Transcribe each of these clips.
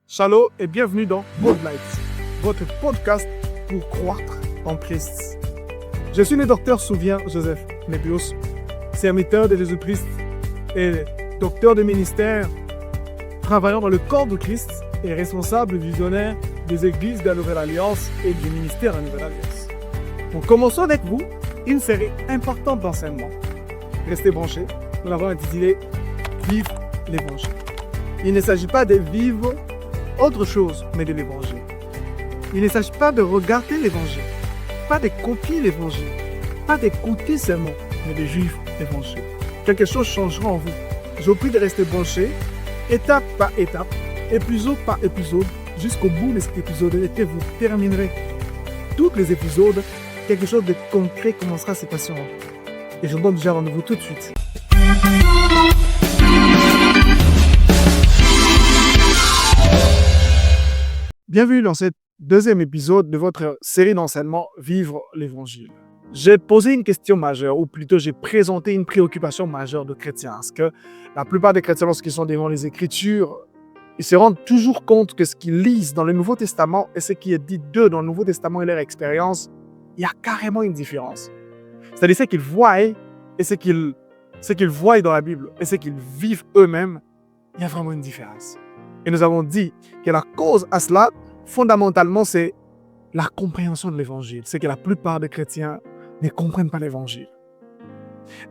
Shalom et bienvenue dans Good Light, votre podcast pour croître en Christ. Je suis le docteur Souvien Joseph Nebios, serviteur de Jésus-Christ et docteur de ministère, travaillant dans le corps de Christ et responsable visionnaire des églises de la Nouvelle Alliance et du ministère de la Nouvelle Alliance. Nous commençons avec vous une série importante d'enseignements. Restez branchés, nous l'avons intitulé « Vivre l'Évangile ». Il ne s'agit pas de vivre autre chose, mais de l'Évangile. Il ne s'agit pas de regarder l'Évangile, pas de copier l'Évangile, pas d'écouter seulement, mais de vivre l'Évangile. Quelque chose changera en vous. Je vous prie de rester branchés, étape par étape, épisode par épisode, jusqu'au bout de cet épisode, et que vous terminerez tous les épisodes, quelque chose de concret commencera à se passer en vous. Et je vous donne déjà rendez-vous tout de suite. Bienvenue dans ce deuxième épisode de votre série d'enseignements Vivre l'Évangile. J'ai posé une question majeure, ou plutôt j'ai présenté une préoccupation majeure de chrétiens. Parce que la plupart des chrétiens, lorsqu'ils sont devant les Écritures, ils se rendent toujours compte que ce qu'ils lisent dans le Nouveau Testament et ce qui est dit d'eux dans le Nouveau Testament et leur expérience, il y a carrément une différence. C'est-à-dire ce qu'ils voient et ce qu'ils voient dans la Bible et ce qu'ils vivent eux-mêmes, il y a vraiment une différence. Et nous avons dit que la cause à cela, fondamentalement, c'est la compréhension de l'Évangile. C'est que la plupart des chrétiens ne comprennent pas l'Évangile.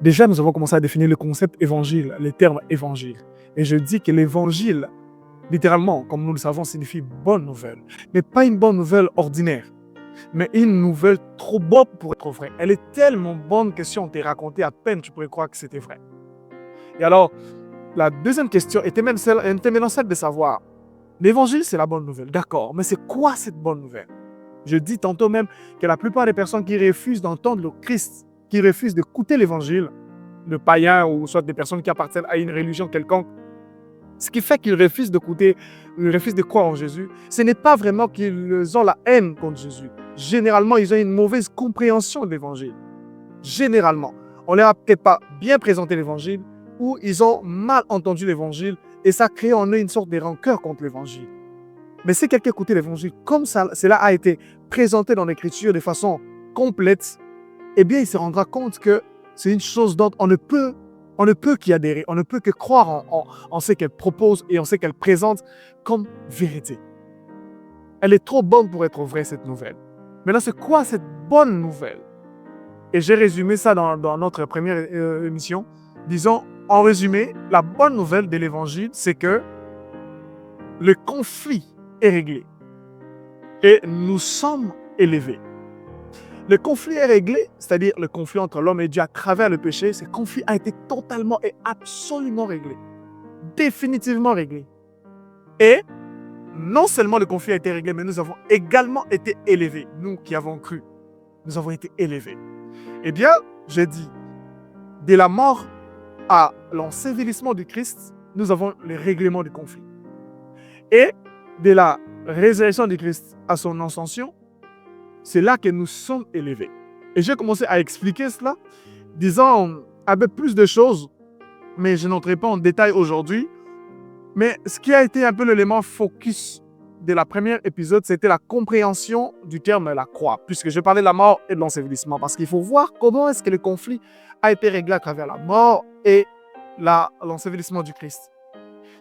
Déjà, nous avons commencé à définir le concept Évangile, les termes Évangile. Et je dis que l'Évangile, littéralement, comme nous le savons, signifie bonne nouvelle. Mais pas une bonne nouvelle ordinaire, mais une nouvelle trop bonne pour être vraie. Elle est tellement bonne que si on t'est raconté à peine, tu pourrais croire que c'était vrai. Et alors, la deuxième question était même celle de savoir, l'Évangile, c'est la bonne nouvelle, d'accord, mais c'est quoi cette bonne nouvelle? Je dis tantôt même que la plupart des personnes qui refusent d'entendre le Christ, qui refusent d'écouter l'Évangile, le païen ou soit des personnes qui appartiennent à une religion quelconque, ce qui fait qu'ils refusent d'écouter, ils refusent de croire en Jésus, ce n'est pas vraiment qu'ils ont la haine contre Jésus. Généralement, ils ont une mauvaise compréhension de l'Évangile. Généralement, on ne leur a peut-être pas bien présenté l'Évangile, ou ils ont mal entendu l'Évangile et ça crée en eux une sorte de rancœur contre l'Évangile. Mais si quelqu'un écoutait l'Évangile comme ça, cela a été présenté dans l'Écriture de façon complète, eh bien il se rendra compte que c'est une chose dont on ne peut qu'y adhérer, on ne peut que croire en ce qu'elle propose et en ce qu'elle présente comme vérité. Elle est trop bonne pour être vraie, cette nouvelle. Maintenant, c'est quoi cette bonne nouvelle? Et j'ai résumé ça dans notre première émission. Disons, en résumé, la bonne nouvelle de l'Évangile, c'est que le conflit est réglé et nous sommes élevés. Le conflit est réglé, c'est-à-dire le conflit entre l'homme et Dieu à travers le péché, ce conflit a été totalement et absolument réglé, définitivement réglé. Et non seulement le conflit a été réglé, mais nous avons également été élevés, nous qui avons cru. Nous avons été élevés. Eh bien, j'ai dit, dès la mort à l'ensevelissement du Christ, nous avons le règlement du conflit. Et de la résurrection du Christ à son ascension, c'est là que nous sommes élevés. Et j'ai commencé à expliquer cela, disant un peu plus de choses, mais je n'entrerai pas en détail aujourd'hui. Mais ce qui a été un peu l'élément focus de la première épisode, c'était la compréhension du terme la croix, puisque je parlais de la mort et de l'ensevelissement, parce qu'il faut voir comment est-ce que le conflit a été réglé à travers la mort et l'ensevelissement du Christ.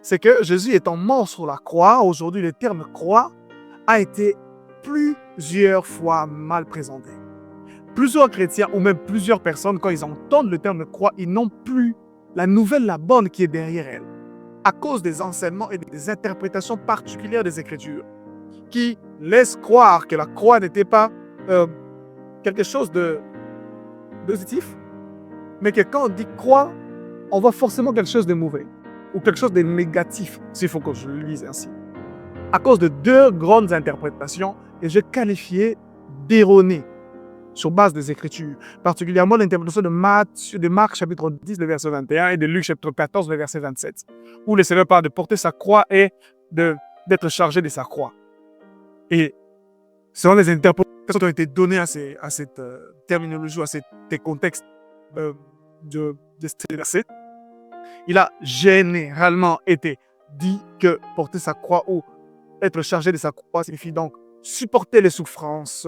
C'est que Jésus étant mort sur la croix, aujourd'hui le terme croix a été plusieurs fois mal présenté. Plusieurs chrétiens ou même plusieurs personnes, quand ils entendent le terme croix, ils n'ont plus la nouvelle, la bonne qui est derrière elle, à cause des enseignements et des interprétations particulières des Écritures, qui laissent croire que la croix n'était pas quelque chose de positif, mais que quand on dit croix, on voit forcément quelque chose de mauvais, ou quelque chose de négatif, s'il faut que je le lise ainsi. À cause de deux grandes interprétations, et je qualifiais d'erronées sur base des Écritures, particulièrement l'interprétation de Marc chapitre 10, le verset 21, et de Luc chapitre 14, le verset 27, où le Seigneur parle de porter sa croix et d'être chargé de sa croix. Et selon les interprétations qui ont été données à cette terminologie, à ces contextes de ce verset, il a généralement été dit que porter sa croix ou être chargé de sa croix signifie donc supporter les souffrances,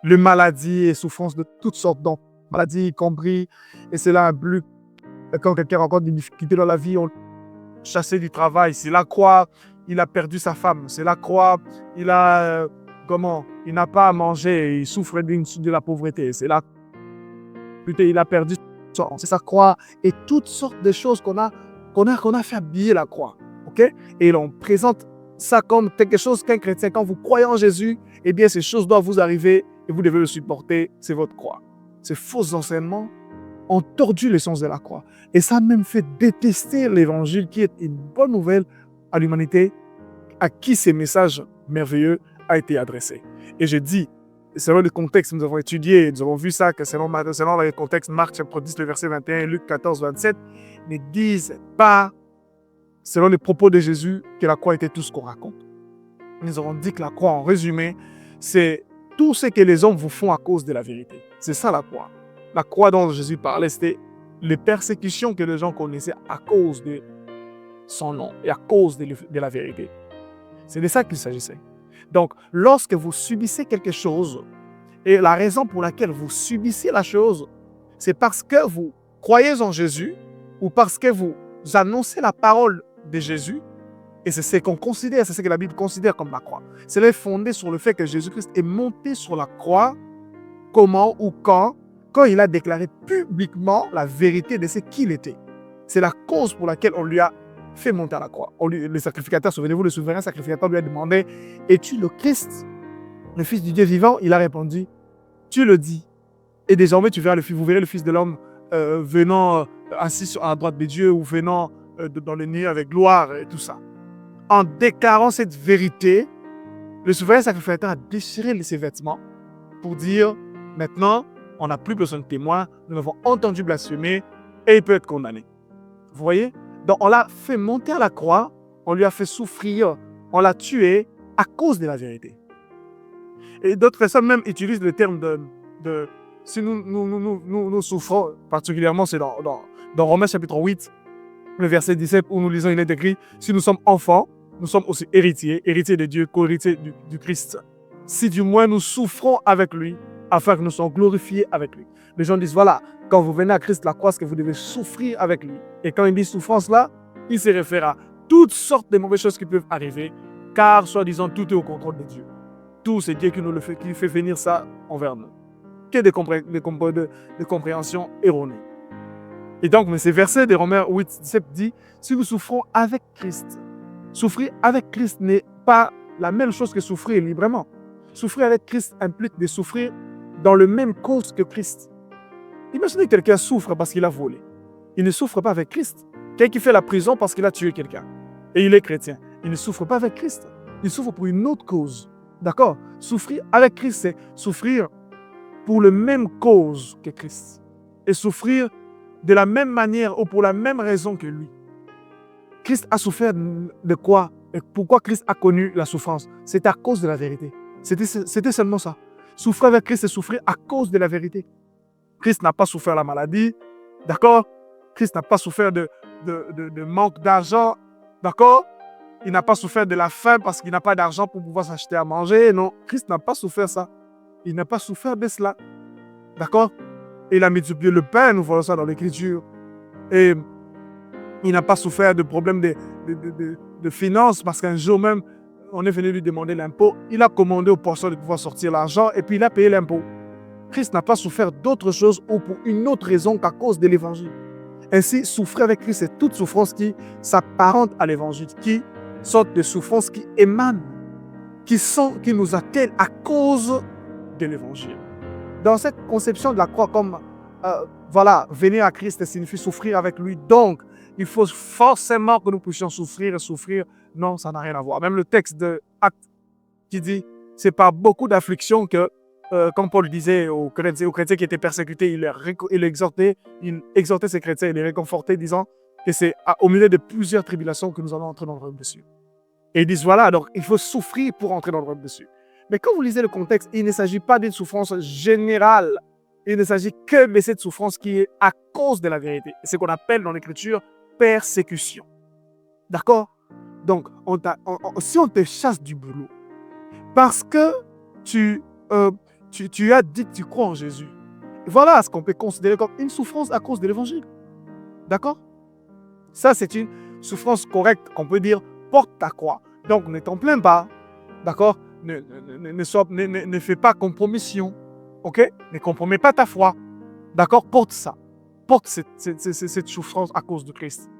les maladies et souffrances de toutes sortes, donc maladies y compris. Et c'est là un but, quand quelqu'un rencontre des difficultés dans la vie, on le chasse du travail. C'est la croix, il a perdu sa femme. C'est la croix, il a, il n'a pas à manger, il souffre de la pauvreté. C'est la il a perdu son, c'est sa croix et toutes sortes de choses qu'on a fait habiller la croix. Ok? Et l'on présente ça comme quelque chose qu'un chrétien, quand vous croyez en Jésus, eh bien, ces choses doivent vous arriver et vous devez le supporter, c'est votre croix. Ces faux enseignements ont tordu le sens de la croix. Et ça a même fait détester l'évangile qui est une bonne nouvelle à l'humanité à qui ces messages merveilleux a été adressé. Et je dis, selon le contexte, nous avons étudié, nous avons vu ça, que selon le contexte, Marc chapitre 10, le verset 21, Luc 14, 27, ne disent pas, selon les propos de Jésus, que la croix était tout ce qu'on raconte. Nous avons dit que la croix, en résumé, c'est tout ce que les hommes vous font à cause de la vérité. C'est ça la croix. La croix dont Jésus parlait, c'était les persécutions que les gens connaissaient à cause de son nom et à cause de la vérité. C'est de ça qu'il s'agissait. Donc, lorsque vous subissez quelque chose, et la raison pour laquelle vous subissez la chose, c'est parce que vous croyez en Jésus ou parce que vous annoncez la parole de Jésus, et c'est ce qu'on considère, c'est ce que la Bible considère comme la croix. C'est fondé sur le fait que Jésus-Christ est monté sur la croix, comment ou quand il a déclaré publiquement la vérité de ce qu'il était. C'est la cause pour laquelle on lui a fait monter à la croix. Le sacrificateur, souvenez-vous, le souverain sacrificateur lui a demandé, es-tu le Christ, le Fils du Dieu vivant? Il a répondu, tu le dis. Et désormais, vous verrez le Fils de l'homme venant assis à la droite de Dieu ou venant dans les nuées avec gloire et tout ça. En déclarant cette vérité, le souverain sacrificateur a déchiré ses vêtements pour dire, maintenant, on n'a plus besoin de témoins, nous l'avons entendu blasphémer et il peut être condamné. Vous voyez? Donc, on l'a fait monter à la croix, on lui a fait souffrir, on l'a tué à cause de la vérité. Et d'autres personnes même utilisent le terme de si nous souffrons, particulièrement c'est dans Romains chapitre 8, le verset 17, où nous lisons, il est écrit, si nous sommes enfants, nous sommes aussi héritiers de Dieu, co-héritiers du Christ. Si du moins nous souffrons avec lui, afin que nous soyons glorifiés avec lui. Les gens disent, voilà, quand vous venez à Christ, la croix, c'est que vous devez souffrir avec lui. Et quand il dit souffrance là, il se réfère à toutes sortes de mauvaises choses qui peuvent arriver, car, soi-disant, tout est au contrôle de Dieu. Tout, c'est Dieu qui nous le fait, qui fait venir ça envers nous. Que de compréhension erronée. Et donc, mais ces versets de Romains 8, 17 dit, si nous souffrons avec Christ, souffrir avec Christ n'est pas la même chose que souffrir librement. Souffrir avec Christ implique de souffrir dans le même cause que Christ. Imaginez que quelqu'un souffre parce qu'il a volé. Il ne souffre pas avec Christ. Quelqu'un qui fait la prison parce qu'il a tué quelqu'un. Et il est chrétien. Il ne souffre pas avec Christ. Il souffre pour une autre cause. D'accord? Souffrir avec Christ, c'est souffrir pour la même cause que Christ. Et souffrir de la même manière ou pour la même raison que lui. Christ a souffert de quoi? Et pourquoi Christ a connu la souffrance? C'est à cause de la vérité. C'était seulement ça. Souffrir avec Christ, c'est souffrir à cause de la vérité. Christ n'a pas souffert la maladie, d'accord? Christ n'a pas souffert de manque d'argent, d'accord? Il n'a pas souffert de la faim parce qu'il n'a pas d'argent pour pouvoir s'acheter à manger, non. Christ n'a pas souffert ça. Il n'a pas souffert de cela, d'accord? Il a multiplié le pain, nous voyons ça dans l'Écriture. Et il n'a pas souffert de problèmes de finances parce qu'un jour même, on est venu lui demander l'impôt. Il a commandé au poisson de pouvoir sortir l'argent et puis il a payé l'impôt. Christ n'a pas souffert d'autre chose ou pour une autre raison qu'à cause de l'évangile. Ainsi, souffrir avec Christ, c'est toute souffrance qui s'apparente à l'évangile, qui sorte de souffrance qui émane, qui nous atteignent à cause de l'évangile. Dans cette conception de la croix comme, venir à Christ signifie souffrir avec lui. Donc, il faut forcément que nous puissions souffrir et souffrir. Non, ça n'a rien à voir. Même le texte de Actes qui dit, c'est par beaucoup d'afflictions que, comme Paul disait aux chrétiens qui étaient persécutés, il exhortait ces chrétiens, il les réconfortait, disant que c'est au milieu de plusieurs tribulations que nous allons entrer dans le royaume des cieux. Et ils disent, voilà, donc il faut souffrir pour entrer dans le royaume des cieux. Mais quand vous lisez le contexte, il ne s'agit pas d'une souffrance générale. Il ne s'agit que de cette souffrance qui est à cause de la vérité. C'est ce qu'on appelle dans l'Écriture persécution. D'accord? Donc, si on te chasse du boulot, parce que tu as dit que tu crois en Jésus, voilà ce qu'on peut considérer comme une souffrance à cause de l'évangile. D'accord? Ça, c'est une souffrance correcte qu'on peut dire porte ta croix. Donc, ne t'en plains pas. D'accord? Ne fais pas compromission. Ok? Ne compromets pas ta foi. D'accord? Porte ça. Porte cette souffrance à cause de Christ.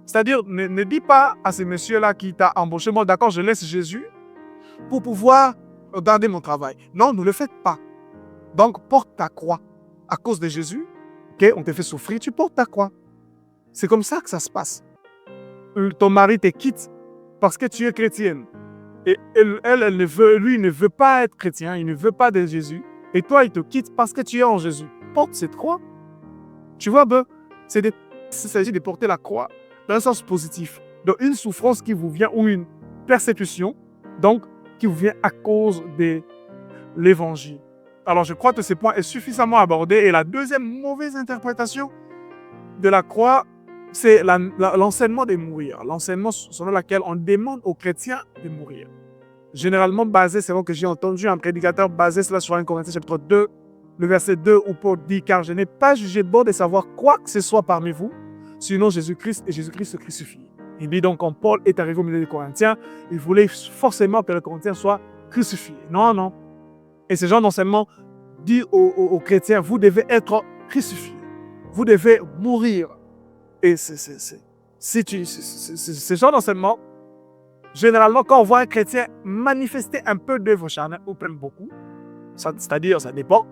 C'est-à-dire, ne dis pas à ces messieurs-là qui t'ont embauché, moi, d'accord, je laisse Jésus pour pouvoir garder mon travail. Non, ne le faites pas. Donc, porte ta croix. À cause de Jésus, ok, on te fait souffrir, tu portes ta croix. C'est comme ça que ça se passe. Ton mari te quitte parce que tu es chrétienne. Et lui, ne veut pas être chrétien, il ne veut pas de Jésus. Et toi, il te quitte parce que tu es en Jésus. Porte cette croix. Tu vois, il s'agit de porter la croix dans un sens positif. Donc, une souffrance qui vous vient ou une persécution, donc, qui vous vient à cause de l'évangile. Alors, je crois que ce point est suffisamment abordé. Et la deuxième mauvaise interprétation de la croix, c'est l'enseignement de mourir. L'enseignement selon lequel on demande aux chrétiens de mourir. Généralement basé, c'est vrai que j'ai entendu un prédicateur baser cela sur 1 Corinthiens chapitre 2, le verset 2, où Paul dit « Car je n'ai pas jugé bon de savoir quoi que ce soit parmi vous, sinon Jésus-Christ et Jésus-Christ se crucifie. » Il dit donc, quand Paul est arrivé au milieu des Corinthiens, il voulait forcément que les Corinthiens soient crucifiés. Non, non. Et ce genre d'enseignement dit aux chrétiens, vous devez être crucifiés. Vous devez mourir. Et ce genre d'enseignement, généralement, quand on voit un chrétien manifester un peu d'œuvre charnelle, ou même beaucoup, c'est-à-dire, ça dépend,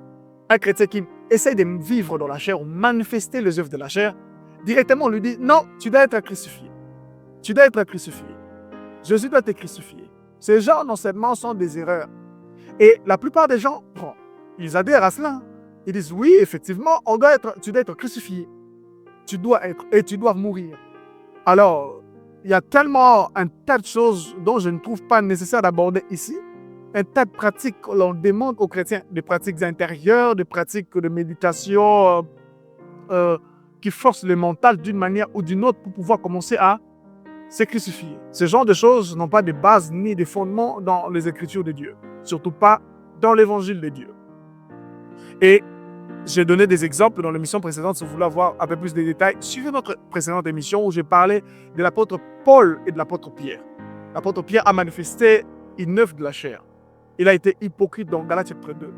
un chrétien qui essaie de vivre dans la chair ou manifester les œuvres de la chair, directement on lui dit, non, tu dois être crucifié. Tu dois être crucifié. Jésus doit être crucifié. Ces genres d'enseignements sont des erreurs. Et la plupart des gens, ils adhèrent à cela. Ils disent, oui, effectivement, tu dois être crucifié. Tu dois mourir. Alors, il y a tellement un tas de choses dont je ne trouve pas nécessaire d'aborder ici. Un tas de pratiques que l'on demande aux chrétiens, des pratiques intérieures, des pratiques de méditation qui forcent le mental d'une manière ou d'une autre pour pouvoir commencer à se crucifier. Ce genre de choses n'ont pas de base ni de fondement dans les Écritures de Dieu. Surtout pas dans l'Évangile de Dieu. Et j'ai donné des exemples dans l'émission précédente. Si vous voulez avoir un peu plus de détails, suivez notre précédente émission où j'ai parlé de l'apôtre Paul et de l'apôtre Pierre. L'apôtre Pierre a manifesté une œuvre de la chair. Il a été hypocrite dans Galates chapitre 2.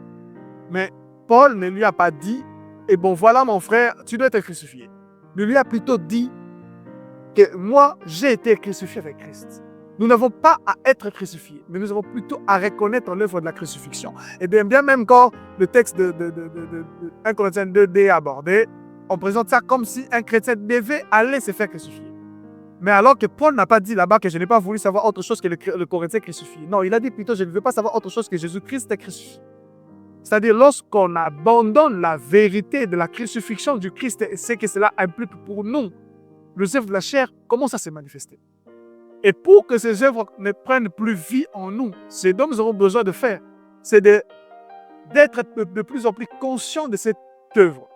Mais Paul ne lui a pas dit « Et bon, voilà mon frère, tu dois être crucifié ». Il lui a plutôt dit que moi, j'ai été crucifié avec Christ. Nous n'avons pas à être crucifiés, mais nous avons plutôt à reconnaître l'œuvre de la crucifixion. Et bien même quand le texte de 1 Corinthiens 2D est abordé, on présente ça comme si un chrétien devait aller se faire crucifier. Mais alors que Paul n'a pas dit là-bas que je n'ai pas voulu savoir autre chose que le Corinthien crucifié. Non, il a dit plutôt je ne veux pas savoir autre chose que Jésus-Christ est crucifié. C'est-à-dire lorsqu'on abandonne la vérité de la crucifixion du Christ et ce que cela implique pour nous, les œuvres de la chair commencent à se manifester. Et pour que ces œuvres ne prennent plus vie en nous, ce dont nous avons besoin de faire, c'est d'être de plus en plus conscients de cette œuvre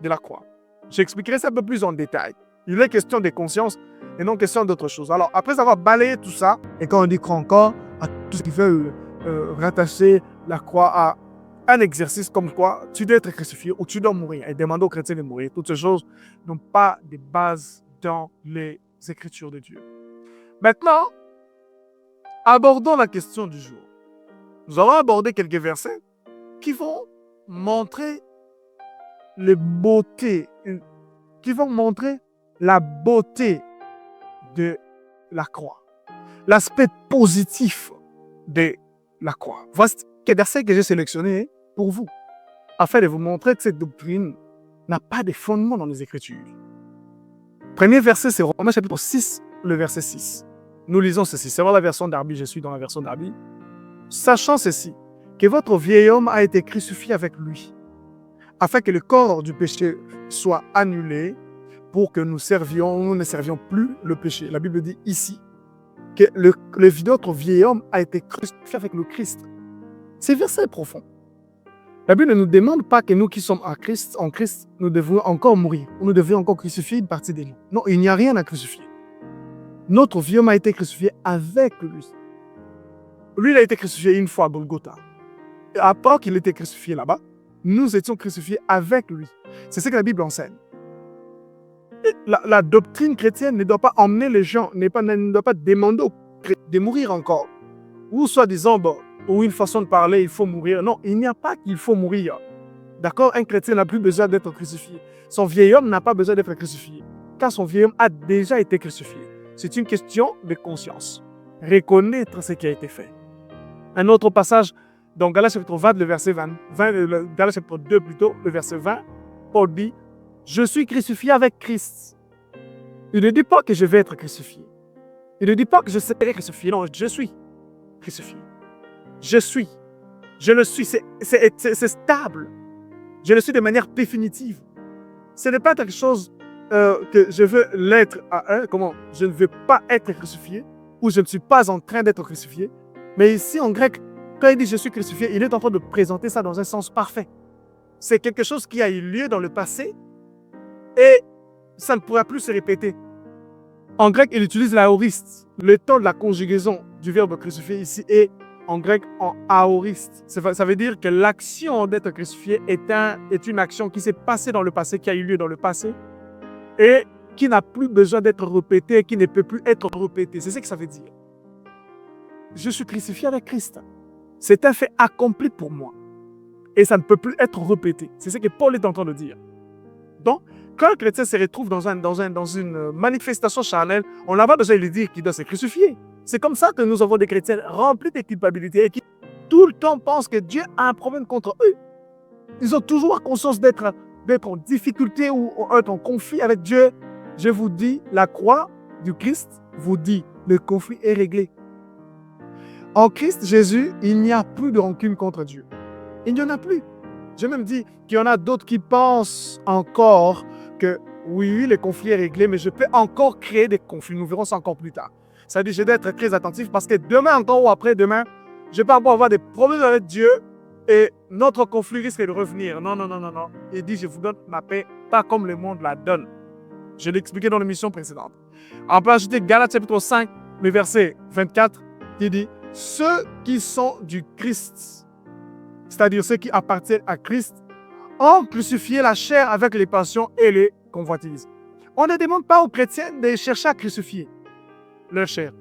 de la croix. J'expliquerai ça un peu plus en détail. Il est question de conscience et non question d'autre chose. Alors, après avoir balayé tout ça, et quand on dit croire encore à tout ce qui veut rattacher la croix à un exercice comme quoi tu dois être crucifié ou tu dois mourir et demander aux chrétiens de mourir, toutes ces choses n'ont pas de base dans les Écritures de Dieu. Maintenant, abordons la question du jour. Nous allons aborder quelques versets qui vont montrer les beautés, qui vont montrer la beauté de la croix, l'aspect positif de la croix. Voici quelques versets que j'ai sélectionnés pour vous, afin de vous montrer que cette doctrine n'a pas de fondement dans les Écritures. Premier verset, c'est Romains chapitre 6, le verset 6. Nous lisons ceci. C'est la version Darby, je suis dans la version Darby. Sachant ceci, que votre vieil homme a été crucifié avec lui, afin que le corps du péché soit annulé, pour que nous ne servions plus le péché. La Bible dit ici que notre vieil homme a été crucifié avec le Christ. C'est verset profond. La Bible ne nous demande pas que nous qui sommes en Christ, nous devons encore mourir, ou nous devons encore crucifier une partie de nous. Non, il n'y a rien à crucifier. Notre vieux homme a été crucifié avec lui. Lui, il a été crucifié une fois à Golgotha. Et après qu'il était crucifié là-bas, nous étions crucifiés avec lui. C'est ce que la Bible enseigne. La doctrine chrétienne ne doit pas emmener les gens, ne doit pas demander aux chrétiens de mourir encore. Ou soi-disant, ou une façon de parler, il faut mourir. Non, il n'y a pas qu'il faut mourir. D'accord? Un chrétien n'a plus besoin d'être crucifié. Son vieil homme n'a pas besoin d'être crucifié, car son vieil homme a déjà été crucifié. C'est une question de conscience. Reconnaître ce qui a été fait. Un autre passage, dans Galates chapitre 20, le verset 20, Galates chapitre 2 plutôt, le verset 20, Paul dit, « Je suis crucifié avec Christ. » Il ne dit pas que je vais être crucifié. Il ne dit pas que je serai crucifié. Non, je suis crucifié. Je suis. Je le suis. C'est stable. Je le suis de manière définitive. Ce n'est pas quelque chose que je veux l'être je ne veux pas être crucifié ou je ne suis pas en train d'être crucifié. Mais ici, en grec, quand il dit « je suis crucifié », il est en train de présenter ça dans un sens parfait. C'est quelque chose qui a eu lieu dans le passé et ça ne pourra plus se répéter. En grec, il utilise l'aoriste. Le temps de la conjugaison du verbe crucifié ici est en grec en aoriste. Ça veut dire que l'action d'être crucifié est une action qui s'est passée dans le passé, qui a eu lieu dans le passé et qui n'a plus besoin d'être répétée, qui ne peut plus être répétée. C'est ce que ça veut dire. Je suis crucifié avec Christ. C'est un fait accompli pour moi. Et ça ne peut plus être répété. C'est ce que Paul est en train de dire. Donc, quand un chrétien se retrouve dans une manifestation charnelle, on n'a pas besoin de lui dire qu'il doit se crucifier. C'est comme ça que nous avons des chrétiens remplis de culpabilité et qui tout le temps pensent que Dieu a un problème contre eux. Ils ont toujours conscience d'être en difficulté ou être en conflit avec Dieu. Je vous dis, la croix du Christ vous dit, le conflit est réglé. En Christ Jésus, il n'y a plus de rancune contre Dieu. Il n'y en a plus. J'ai même dit qu'il y en a d'autres qui pensent encore que oui, le conflit est réglé, mais je peux encore créer des conflits. Nous verrons ça encore plus tard. Ça dit, je dois être très attentif parce que demain encore ou après-demain, je peux encore avoir des problèmes avec Dieu et notre conflit risque de revenir. Non. Il dit, je vous donne ma paix, pas comme le monde la donne. Je l'ai expliqué dans l'émission précédente. On peut ajouter Galates chapitre 5, le verset 24, qui dit, ceux qui sont du Christ, c'est-à-dire ceux qui appartiennent à Christ, ont crucifié la chair avec les passions et les convoitises. On ne demande pas aux chrétiens de chercher à crucifier leur chair,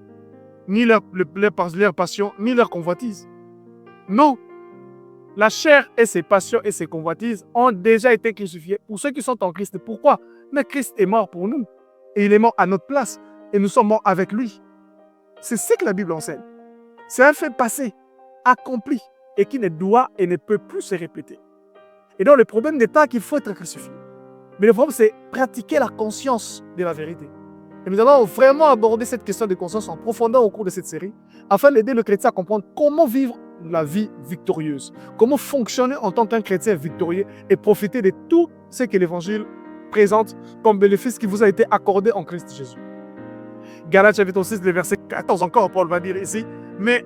ni leur passion, ni leur convoitise. Non. La chair et ses passions et ses convoitises ont déjà été crucifiées pour ceux qui sont en Christ. Pourquoi? Mais Christ est mort pour nous. Et il est mort à notre place. Et nous sommes morts avec lui. C'est ce que la Bible enseigne. C'est un fait passé, accompli, et qui ne doit et ne peut plus se répéter. Et donc le problème n'est pas qu'il faut être crucifié. Mais le problème, c'est pratiquer la conscience de la vérité. Et nous allons vraiment aborder cette question de conscience en profondeur au cours de cette série, afin d'aider le chrétien à comprendre comment vivre la vie victorieuse, comment fonctionner en tant qu'un chrétien victorieux et profiter de tout ce que l'Évangile présente comme bénéfice qui vous a été accordé en Christ Jésus. Galates chapitre 6, le verset 14 encore, Paul va dire ici, mais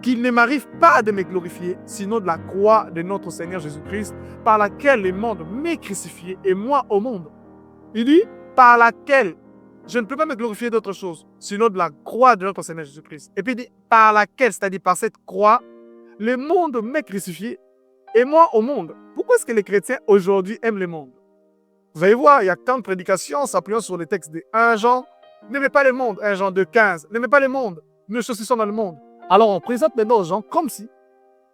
qu'il ne m'arrive pas de me glorifier, sinon de la croix de notre Seigneur Jésus-Christ, par laquelle le monde m'est crucifié et moi au monde. Il dit, par laquelle je ne peux pas me glorifier d'autre chose, sinon de la croix de notre Seigneur Jésus-Christ. Et puis il dit, par laquelle, c'est-à-dire par cette croix, le monde m'est crucifié et moi au monde. Pourquoi est-ce que les chrétiens aujourd'hui aiment le monde? Vous allez voir, il y a tant de prédications s'appuyant sur les textes de 1 Jean. N'aimez pas le monde, 1 Jean 2,15. N'aimez pas le monde, ne saucissons dans le monde. Alors on présente maintenant aux gens comme si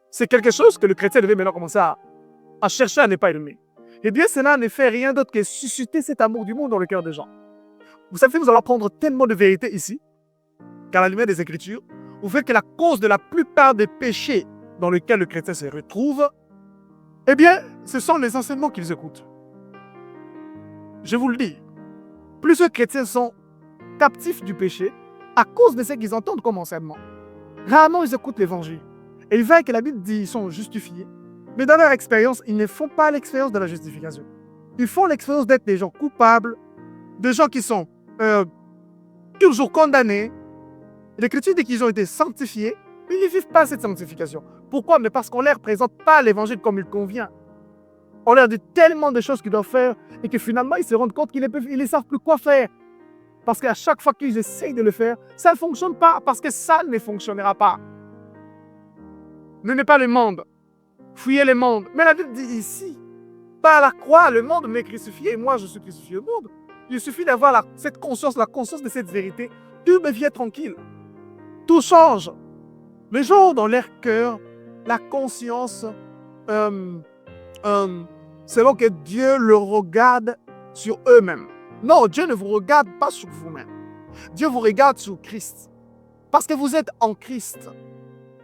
c'est quelque chose que le chrétien devait maintenant commencer à chercher à ne pas aimer. Eh bien, cela ne fait rien d'autre que susciter cet amour du monde dans le cœur des gens. Vous savez, nous allons apprendre tellement de vérités ici, qu'à la lumière des Écritures, vous faites que la cause de la plupart des péchés dans lesquels le chrétien se retrouve, eh bien, ce sont les enseignements qu'ils écoutent. Je vous le dis, plusieurs chrétiens sont captifs du péché à cause de ce qu'ils entendent comme enseignement. Rarement ils écoutent l'évangile. Et ils voient que la Bible dit qu'ils sont justifiés. Mais dans leur expérience, ils ne font pas l'expérience de la justification. Ils font l'expérience d'être des gens coupables, des gens qui sont toujours condamnés. L'Écriture dit qu'ils ont été sanctifiés, mais ils ne vivent pas cette sanctification. Pourquoi? Mais parce qu'on ne leur présente pas l'évangile comme il convient. On leur dit tellement de choses qu'ils doivent faire et que finalement, ils se rendent compte qu'ils ne savent plus quoi faire. Parce qu'à chaque fois qu'ils essayent de le faire, ça ne fonctionne pas, parce que ça ne fonctionnera pas. N'aimez pas le monde, fuyez le monde. Mais la Bible dit ici, par la croix, le monde m'est crucifié, et moi je suis crucifié au monde. Il suffit d'avoir cette conscience, la conscience de cette vérité. Tout devient tranquille. Tout change. Les gens ont dans leur cœur la conscience selon que Dieu le regarde sur eux-mêmes. Non, Dieu ne vous regarde pas sur vous-même. Dieu vous regarde sur Christ. Parce que vous êtes en Christ.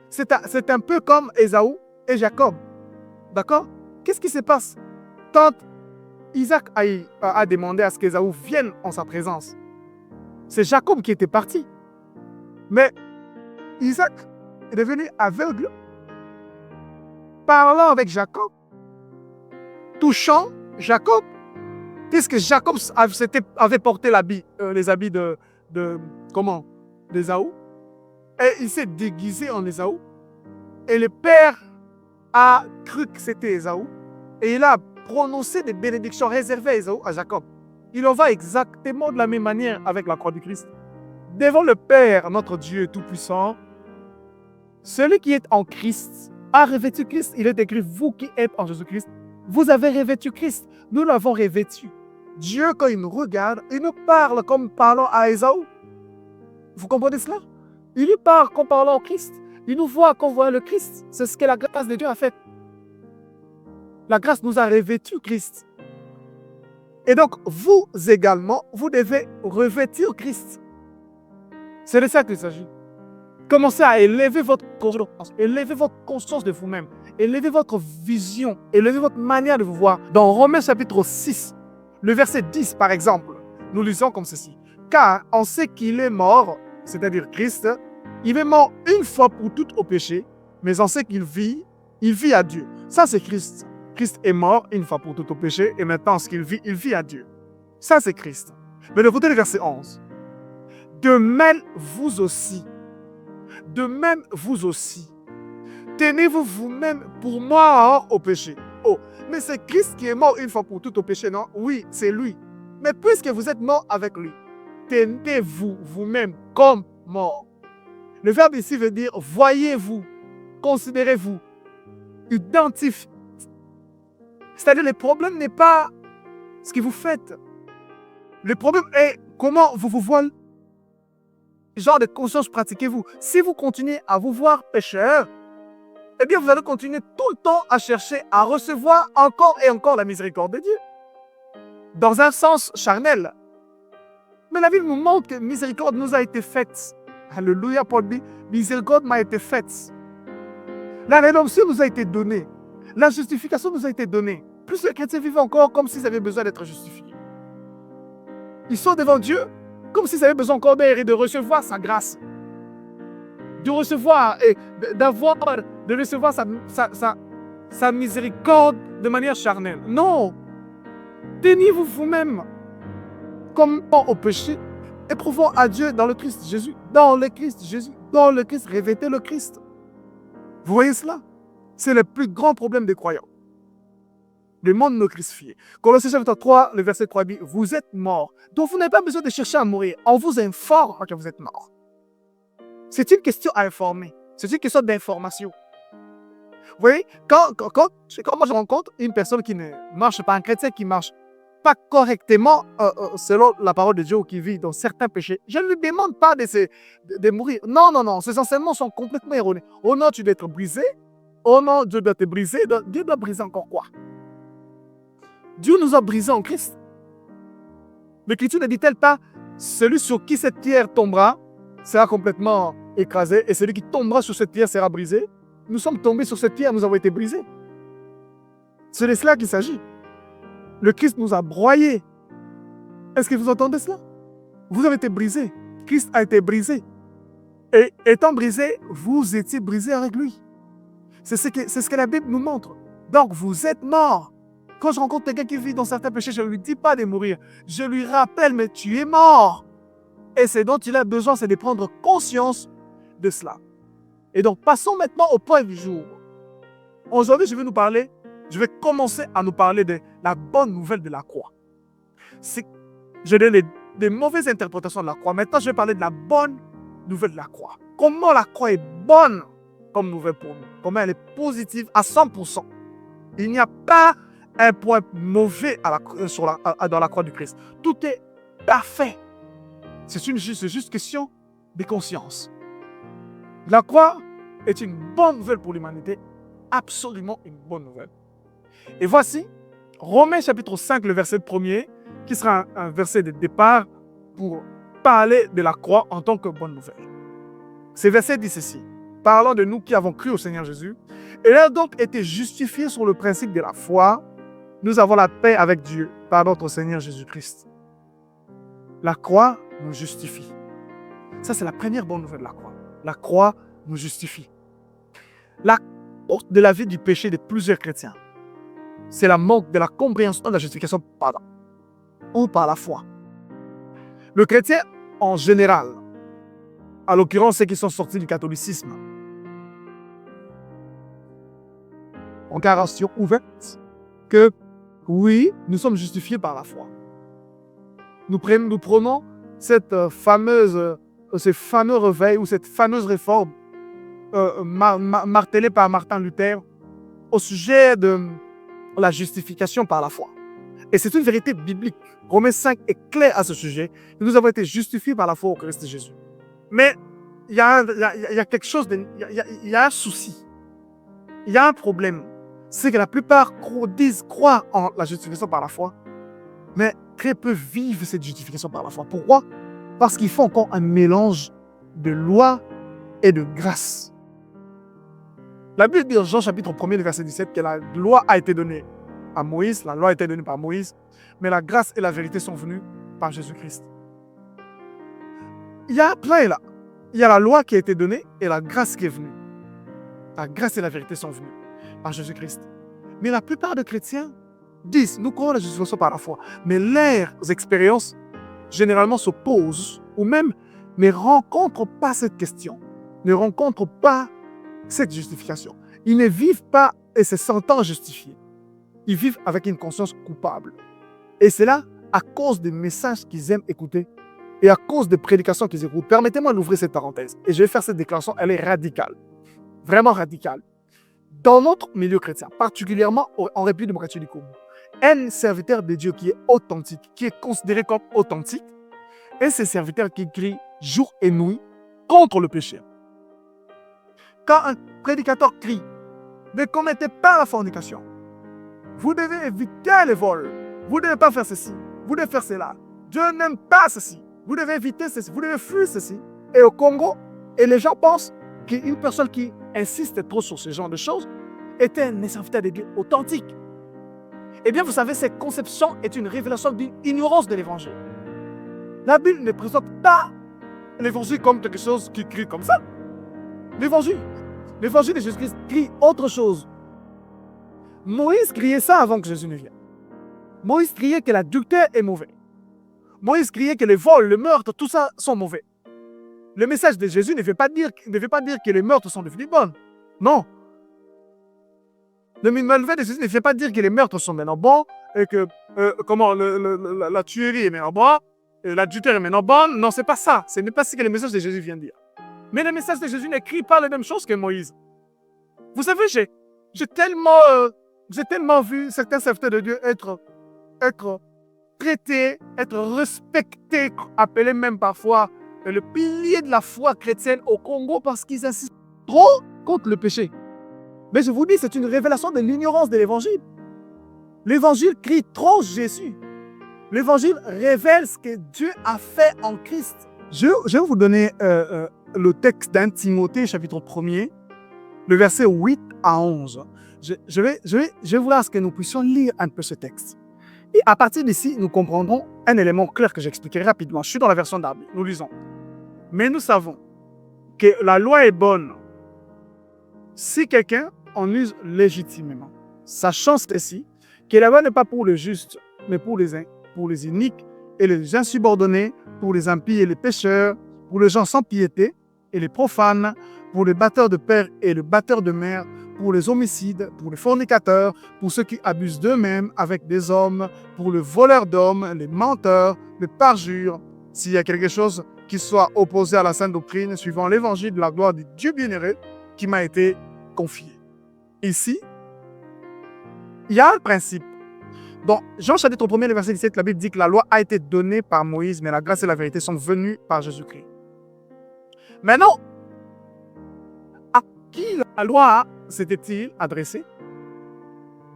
C'est un peu comme Ésaü et Jacob. D'accord? Qu'est-ce qui se passe? Quand Isaac a demandé à ce qu'Ésaü vienne en sa présence, c'est Jacob qui était parti. Mais Isaac est devenu aveugle, parlant avec Jacob, touchant Jacob. Qu'est-ce que Jacob avait porté les habits d'Ésaü? Et il s'est déguisé en Ésaü. Et le père a cru que c'était Ésaü. Et il a prononcé des bénédictions réservées à Ésaü, à Jacob. Il en va exactement de la même manière avec la croix du Christ. Devant le Père, notre Dieu Tout-Puissant, celui qui est en Christ a revêtu Christ. Il est écrit, vous qui êtes en Jésus-Christ, vous avez revêtu Christ. Nous l'avons revêtu. Dieu, quand il nous regarde, il nous parle comme parlant à Ésaü. Vous comprenez cela? Il lui parle comme parlant au Christ. Il nous voit comme voit le Christ. C'est ce que la grâce de Dieu a fait. La grâce nous a revêtu Christ. Et donc, vous également, vous devez revêtir Christ. C'est de ça qu'il s'agit. Commencez à élever votre conscience de vous-même, élever votre vision, élever votre manière de vous voir. Dans Romains chapitre 6, le verset 10 par exemple, nous lisons comme ceci. Car on sait qu'il est mort, c'est-à-dire Christ, il est mort une fois pour toutes au péché, mais on sait qu'il vit à Dieu. Ça c'est Christ. Christ est mort une fois pour toutes au péché, et maintenant ce qu'il vit à Dieu. Ça c'est Christ. Mais écoutez le verset 11. De même vous aussi, tenez-vous vous-même pour mort au péché. Oh, mais c'est Christ qui est mort une fois pour toutes au péché, non? Oui, c'est lui. Mais puisque vous êtes mort avec lui, tenez-vous vous-même comme mort. Le verbe ici veut dire voyez-vous, considérez-vous, identifiez. C'est-à-dire le problème n'est pas ce que vous faites. Le problème est comment vous vous voyez. Genre de conscience pratiquez-vous. Si vous continuez à vous voir pécheur, eh bien vous allez continuer tout le temps à chercher à recevoir encore et encore la miséricorde de Dieu. Dans un sens charnel. Mais la Bible nous montre que miséricorde nous a été faite. Alléluia, Paul dit, miséricorde m'a été faite. La rédemption nous a été donnée. La justification nous a été donnée. Plus les chrétiens vivent encore comme s'ils avaient besoin d'être justifiés. Ils sont devant Dieu comme s'ils avaient besoin encore d'air et de recevoir sa grâce. De recevoir et de recevoir sa miséricorde de manière charnelle. Non! Tenez-vous vous-même comme au péché, éprouvant à Dieu dans le Christ Jésus. Dans le Christ Jésus. Dans le Christ, revêtez le Christ. Vous voyez cela? C'est le plus grand problème des croyants. Le monde nous crucifié. Colossiens chapitre 3, le verset 3 dit, vous êtes morts. Donc vous n'avez pas besoin de chercher à mourir. On vous informe que vous êtes morts. C'est une question à informer. C'est une question d'information. Vous voyez, quand moi je rencontre une personne qui ne marche pas, un chrétien qui ne marche pas correctement selon la parole de Dieu ou qui vit dans certains péchés, je ne lui demande pas de mourir. Non. Ces enseignements sont complètement erronés. Oh non, tu dois être brisé. Oh non, Dieu doit te briser. Dieu doit briser encore quoi? Dieu nous a brisés en Christ. L'Écriture ne dit-elle pas, celui sur qui cette pierre tombera sera complètement écrasé et celui qui tombera sur cette pierre sera brisé? Nous sommes tombés sur cette pierre, nous avons été brisés. C'est de cela qu'il s'agit. Le Christ nous a broyés. Est-ce que vous entendez cela? Vous avez été brisés. Christ a été brisé. Et étant brisé, vous étiez brisés avec lui. C'est ce que la Bible nous montre. Donc, vous êtes morts. Quand je rencontre quelqu'un qui vit dans certains péchés, je ne lui dis pas de mourir. Je lui rappelle, mais tu es mort. Et ce dont il a besoin, c'est de prendre conscience de cela. Et donc, passons maintenant au point du jour. Aujourd'hui, je vais commencer à nous parler de la bonne nouvelle de la croix. Je donne des mauvaises interprétations de la croix. Maintenant, je vais parler de la bonne nouvelle de la croix. Comment la croix est bonne comme nouvelle pour nous. Comment elle est positive à 100%. Il n'y a pas un point mauvais dans la croix du Christ. Tout est parfait. C'est juste question de conscience. La croix est une bonne nouvelle pour l'humanité. Absolument une bonne nouvelle. Et voici Romains chapitre 5, le verset 1er, qui sera un verset de départ pour parler de la croix en tant que bonne nouvelle. Ce verset dit ceci, parlant de nous qui avons cru au Seigneur Jésus, et ayant donc été justifiés sur le principe de la foi, nous avons la paix avec Dieu par notre Seigneur Jésus-Christ. La croix nous justifie. Ça, c'est la première bonne nouvelle de la croix. La croix nous justifie. La porte de la vie du péché de plusieurs chrétiens, c'est la manque de la compréhension de la justification par la foi. Le chrétien, en général, en l'occurrence ceux qui sont sortis du catholicisme, ont garantie ouverte que oui, nous sommes justifiés par la foi. Nous prenons ces fameux réveils ou cette fameuse réforme martelée par Martin Luther au sujet de la justification par la foi. Et c'est une vérité biblique. Romains 5 est clair à ce sujet. Nous avons été justifiés par la foi au Christ Jésus. Mais il y a quelque chose, il y a un souci. Il y a un problème. C'est que la plupart croient en la justification par la foi, mais très peu vivent cette justification par la foi. Pourquoi? Parce qu'ils font encore un mélange de loi et de grâce. La Bible dit en Jean chapitre 1er, le verset 17, que la loi a été donnée à Moïse, la loi a été donnée par Moïse, mais la grâce et la vérité sont venues par Jésus-Christ. Il y a un plein là. Il y a la loi qui a été donnée et la grâce qui est venue. La grâce et la vérité sont venues par Jésus-Christ. Mais la plupart des chrétiens disent, nous croyons la justification par la foi, mais leurs expériences généralement s'opposent ou même ne rencontrent pas cette question, ne rencontrent pas cette justification. Ils ne vivent pas et se sentant justifiés. Ils vivent avec une conscience coupable. Et c'est là à cause des messages qu'ils aiment écouter et à cause des prédications qu'ils écoutent. Permettez-moi d'ouvrir cette parenthèse. Et je vais faire cette déclaration, elle est radicale. Vraiment radicale. Dans notre milieu chrétien, particulièrement en République démocratique du Congo, un serviteur de Dieu qui est authentique, qui est considéré comme authentique, est ce serviteur qui crie jour et nuit contre le péché. Quand un prédicateur crie, ne commettez pas la fornication, vous devez éviter les vols, vous ne devez pas faire ceci, vous devez faire cela, Dieu n'aime pas ceci, vous devez éviter ceci, vous devez fuir ceci. Et au Congo, et les gens pensent qu'une personne qui insiste trop sur ce genre de choses est un serviteur de Dieu authentique. Eh bien, vous savez, cette conception est une révélation d'une ignorance de l'évangile. La Bible ne présente pas l'évangile comme quelque chose qui crie comme ça. L'évangile de Jésus-Christ crie autre chose. Moïse criait ça avant que Jésus ne vienne. Moïse criait que l'adultère est mauvais. Moïse criait que les vols, le meurtre, tout ça sont mauvais. Le message de Jésus ne veut pas dire que les meurtres sont devenus bons. Non. Le message de Jésus ne veut pas dire que les meurtres sont maintenant bons et que la tuerie est maintenant bonne, l'adultère est maintenant bonne. Non, c'est pas ça. Ce n'est pas ce que le message de Jésus vient dire. Mais le message de Jésus n'écrit pas les mêmes choses que Moïse. Vous savez, j'ai tellement vu certains serviteurs de Dieu être traités, être respectés, appelés même parfois le pilier de la foi chrétienne au Congo parce qu'ils insistent trop contre le péché. Mais je vous dis, c'est une révélation de l'ignorance de l'évangile. L'évangile crie trop Jésus. L'évangile révèle ce que Dieu a fait en Christ. Je vais vous donner le texte d'Un Timothée, chapitre 1er, le verset 8 à 11. Je vais vouloir que nous puissions lire un peu ce texte. Et à partir d'ici, nous comprendrons un élément clair que j'expliquerai rapidement. Je suis dans la version d'Arby. Nous lisons. Mais nous savons que la loi est bonne si quelqu'un en use légitimement, sachant ceci, que la loi n'est pas pour le juste, mais pour les iniques et les insubordonnés, pour les impies et les pécheurs, pour les gens sans piété et les profanes, pour les batteurs de père et les batteurs de mère, pour les homicides, pour les fornicateurs, pour ceux qui abusent d'eux-mêmes avec des hommes, pour le voleur d'hommes, les menteurs, les parjures. S'il y a quelque chose qui soit opposé à la sainte doctrine, suivant l'évangile de la gloire de Dieu bien-aimé qui m'a été confié. Ici, il y a un principe. Dans Jean chapitre 1, le verset 17, la Bible dit que la loi a été donnée par Moïse, mais la grâce et la vérité sont venues par Jésus-Christ. Maintenant, à qui la loi s'était-il adressée?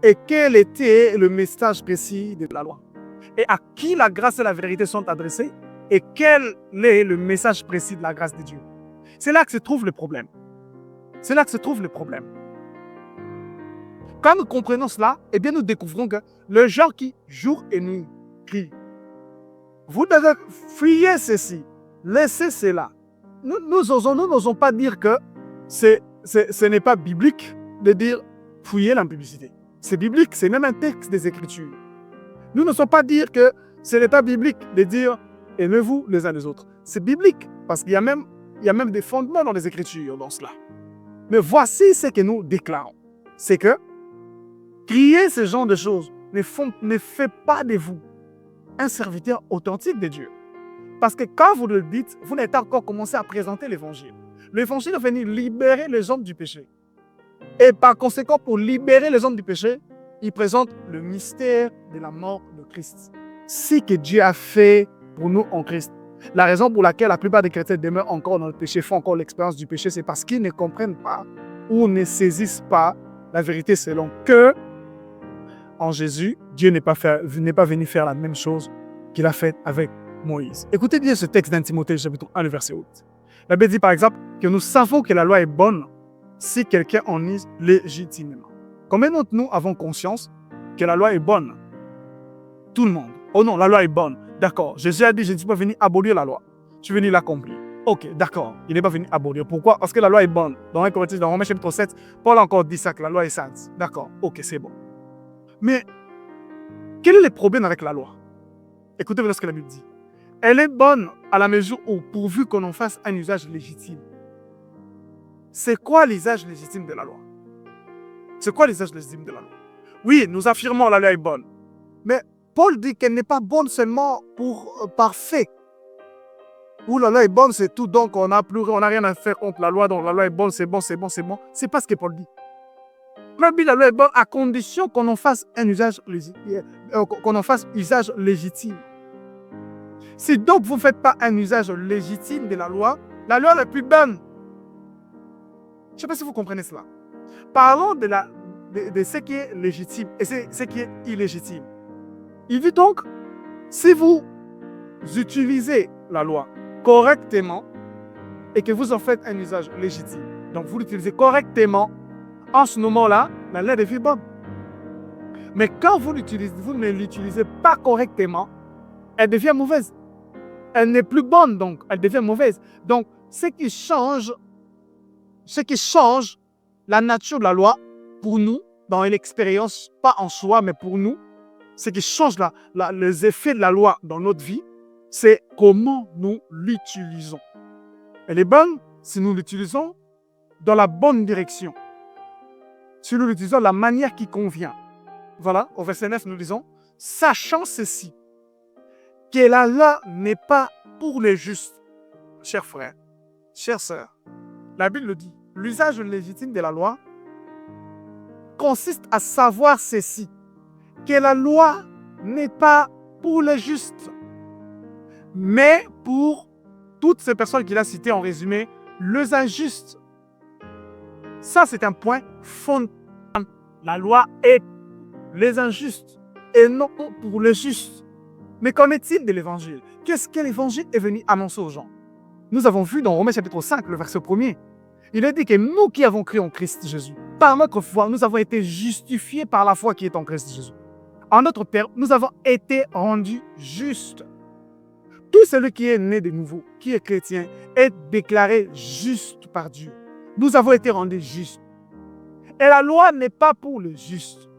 Et quel était le message précis de la loi? Et à qui la grâce et la vérité sont adressées? Et quel est le message précis de la grâce de Dieu? C'est là que se trouve le problème. C'est là que se trouve le problème. Quand nous comprenons cela, eh bien nous découvrons que le genre qui, jour et nuit, crie. Vous devez fuir ceci, laissez cela. Nous n'osons pas dire que ce n'est pas biblique de dire fuyez la publicité. C'est biblique, c'est même un texte des Écritures. Nous n'osons pas dire que ce n'est pas biblique de dire aimez-vous les uns les autres. C'est biblique parce qu'il y a même des fondements dans les Écritures dans cela. Mais voici ce que nous déclarons. C'est que crier ce genre de choses ne fait pas de vous un serviteur authentique de Dieu. Parce que quand vous le dites, vous n'êtes pas encore commencé à présenter l'Évangile. L'Évangile est venu libérer les hommes du péché. Et par conséquent, pour libérer les hommes du péché, il présente le mystère de la mort de Christ. Ce que Dieu a fait pour nous en Christ. La raison pour laquelle la plupart des chrétiens demeurent encore dans le péché, font encore l'expérience du péché, c'est parce qu'ils ne comprennent pas ou ne saisissent pas la vérité selon que en Jésus, Dieu n'est pas venu faire la même chose qu'il a fait avec Moïse. Écoutez bien ce texte d'Timothée, chapitre 1, le verset 8. La Bible dit par exemple que nous savons que la loi est bonne si quelqu'un en use légitimement. Combien d'entre nous avons conscience que la loi est bonne? Tout le monde. Oh non, la loi est bonne. D'accord. Jésus a dit, je ne suis pas venu abolir la loi. Je suis venu l'accomplir. Ok, d'accord. Il n'est pas venu abolir. Pourquoi? Parce que la loi est bonne. Dans 1 Corinthiens, dans Romains chapitre 7, Paul a encore dit ça, que la loi est sainte. D'accord. Ok, c'est bon. Mais, quel est le problème avec la loi? Écoutez ce que la Bible dit. Elle est bonne à la mesure où, pourvu qu'on en fasse un usage légitime. C'est quoi l'usage légitime de la loi? C'est quoi l'usage légitime de la loi? Oui, nous affirmons que la loi est bonne. Mais Paul dit qu'elle n'est pas bonne seulement pour parfait. Ou la loi est bonne, c'est tout, donc on n'a rien à faire contre la loi, donc la loi est bonne, c'est bon, c'est bon, c'est bon. C'est pas ce que Paul dit. La loi est bonne à condition qu'on en fasse un usage légitime. Si donc vous ne faites pas un usage légitime de la loi est plus bonne. Je ne sais pas si vous comprenez cela. Parlons de ce qui est légitime et ce qui est illégitime. Il dit donc, si vous utilisez la loi correctement et que vous en faites un usage légitime, donc vous l'utilisez correctement, en ce moment-là, la loi devient bonne. Mais quand vous ne l'utilisez pas correctement, elle devient mauvaise. Elle n'est plus bonne, donc elle devient mauvaise. Donc, ce qui change la nature de la loi, pour nous, dans l'expérience, pas en soi, mais pour nous, ce qui change les effets de la loi dans notre vie, c'est comment nous l'utilisons. Elle est bonne si nous l'utilisons dans la bonne direction. Si nous l'utilisons de la manière qui convient. Voilà, au verset 9, nous disons, sachant ceci, que la loi n'est pas pour les justes. Chers frères, chères sœurs, la Bible le dit, l'usage légitime de la loi consiste à savoir ceci, que la loi n'est pas pour les justes, mais pour toutes ces personnes qu'il a citées en résumé, les injustes. Ça, c'est un point fondamental. La loi est les injustes et non pour les justes. Mais qu'en est-il de l'évangile? Qu'est-ce que l'évangile est venu annoncer aux gens? Nous avons vu dans Romains chapitre 5, le verset 1er, il est dit que nous qui avons cru en Christ Jésus, par notre foi, nous avons été justifiés par la foi qui est en Christ Jésus. En d'autres termes, nous avons été rendus justes. Tout celui qui est né de nouveau, qui est chrétien, est déclaré juste par Dieu. Nous avons été rendus justes. Et la loi n'est pas pour les justes.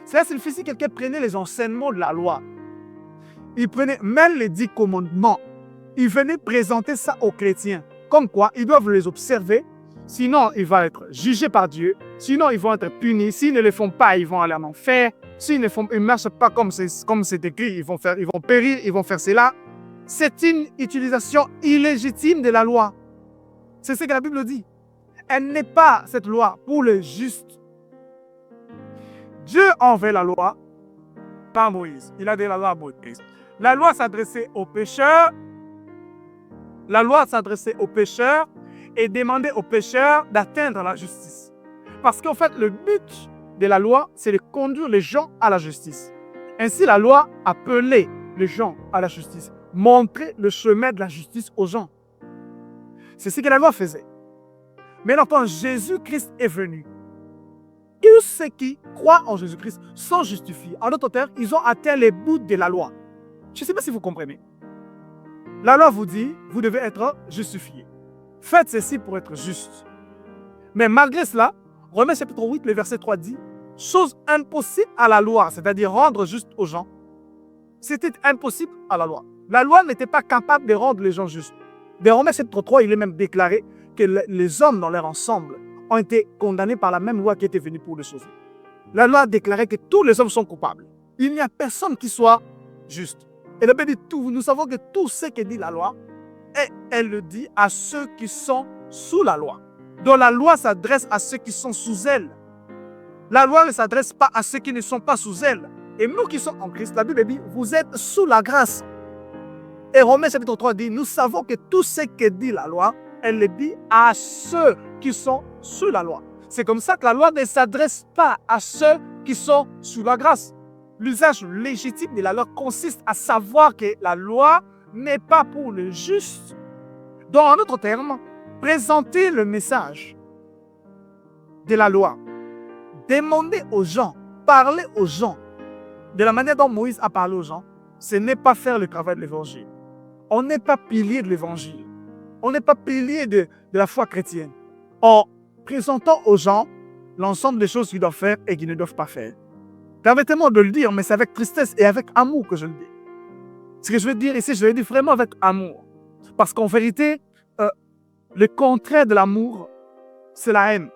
Cela signifie si quelqu'un prenait les enseignements de la loi, il prenait même les 10 commandements, il venait présenter ça aux chrétiens. Comme quoi, ils doivent les observer Sinon, ils vont être jugés par Dieu. Sinon, ils vont être punis. S'ils ne le font pas, ils vont aller en enfer. S'ils ne marchent pas comme c'est écrit, ils vont périr, ils vont faire cela. C'est une utilisation illégitime de la loi. C'est ce que la Bible dit. Elle n'est pas, cette loi, pour le juste. Dieu envoie la loi par Moïse. Il a donné la loi à Moïse. La loi s'adressait aux pécheurs. La loi s'adressait aux pécheurs et demandait aux pécheurs d'atteindre la justice. Parce qu'en fait, le but de la loi, c'est de conduire les gens à la justice. Ainsi, la loi appelait les gens à la justice, montrer le chemin de la justice aux gens. C'est ce que la loi faisait. Maintenant, quand Jésus-Christ est venu, tous ceux qui croient en Jésus-Christ sont justifiés. En d'autres termes, ils ont atteint les bouts de la loi. Je ne sais pas si vous comprenez. La loi vous dit, vous devez être justifié. Faites ceci pour être juste. Mais malgré cela, Romains chapitre 8, le verset 3 dit, chose impossible à la loi, c'est-à-dire rendre juste aux gens. C'était impossible à la loi. La loi n'était pas capable de rendre les gens justes. Dans Romains chapitre 3, il est même déclaré que les hommes dans leur ensemble ont été condamnés par la même loi qui était venue pour les sauver. La loi déclarait que tous les hommes sont coupables. Il n'y a personne qui soit juste. Et la Bible dit tout. Nous savons que tout ce que dit la loi, elle le dit à ceux qui sont sous la loi. Donc la loi s'adresse à ceux qui sont sous elle. La loi ne s'adresse pas à ceux qui ne sont pas sous elle. Et nous qui sommes en Christ, la Bible dit, vous êtes sous la grâce. Et Romains chapitre 3 dit, nous savons que tout ce que dit la loi, elle le dit à ceux qui sont sous la loi. C'est comme ça que la loi ne s'adresse pas à ceux qui sont sous la grâce. L'usage légitime de la loi consiste à savoir que la loi n'est pas pour le juste. Donc, en d'autres termes, présenter le message de la loi, demander aux gens, parler aux gens, de la manière dont Moïse a parlé aux gens, ce n'est pas faire le travail de l'évangile. On n'est pas pilier de l'évangile. On n'est pas pilier de la foi chrétienne. En présentant aux gens l'ensemble des choses qu'ils doivent faire et qu'ils ne doivent pas faire. Permettez-moi de le dire, mais c'est avec tristesse et avec amour que je le dis. Ce que je veux dire ici, je le dis vraiment avec amour. Parce qu'en vérité, le contraire de l'amour, c'est la haine.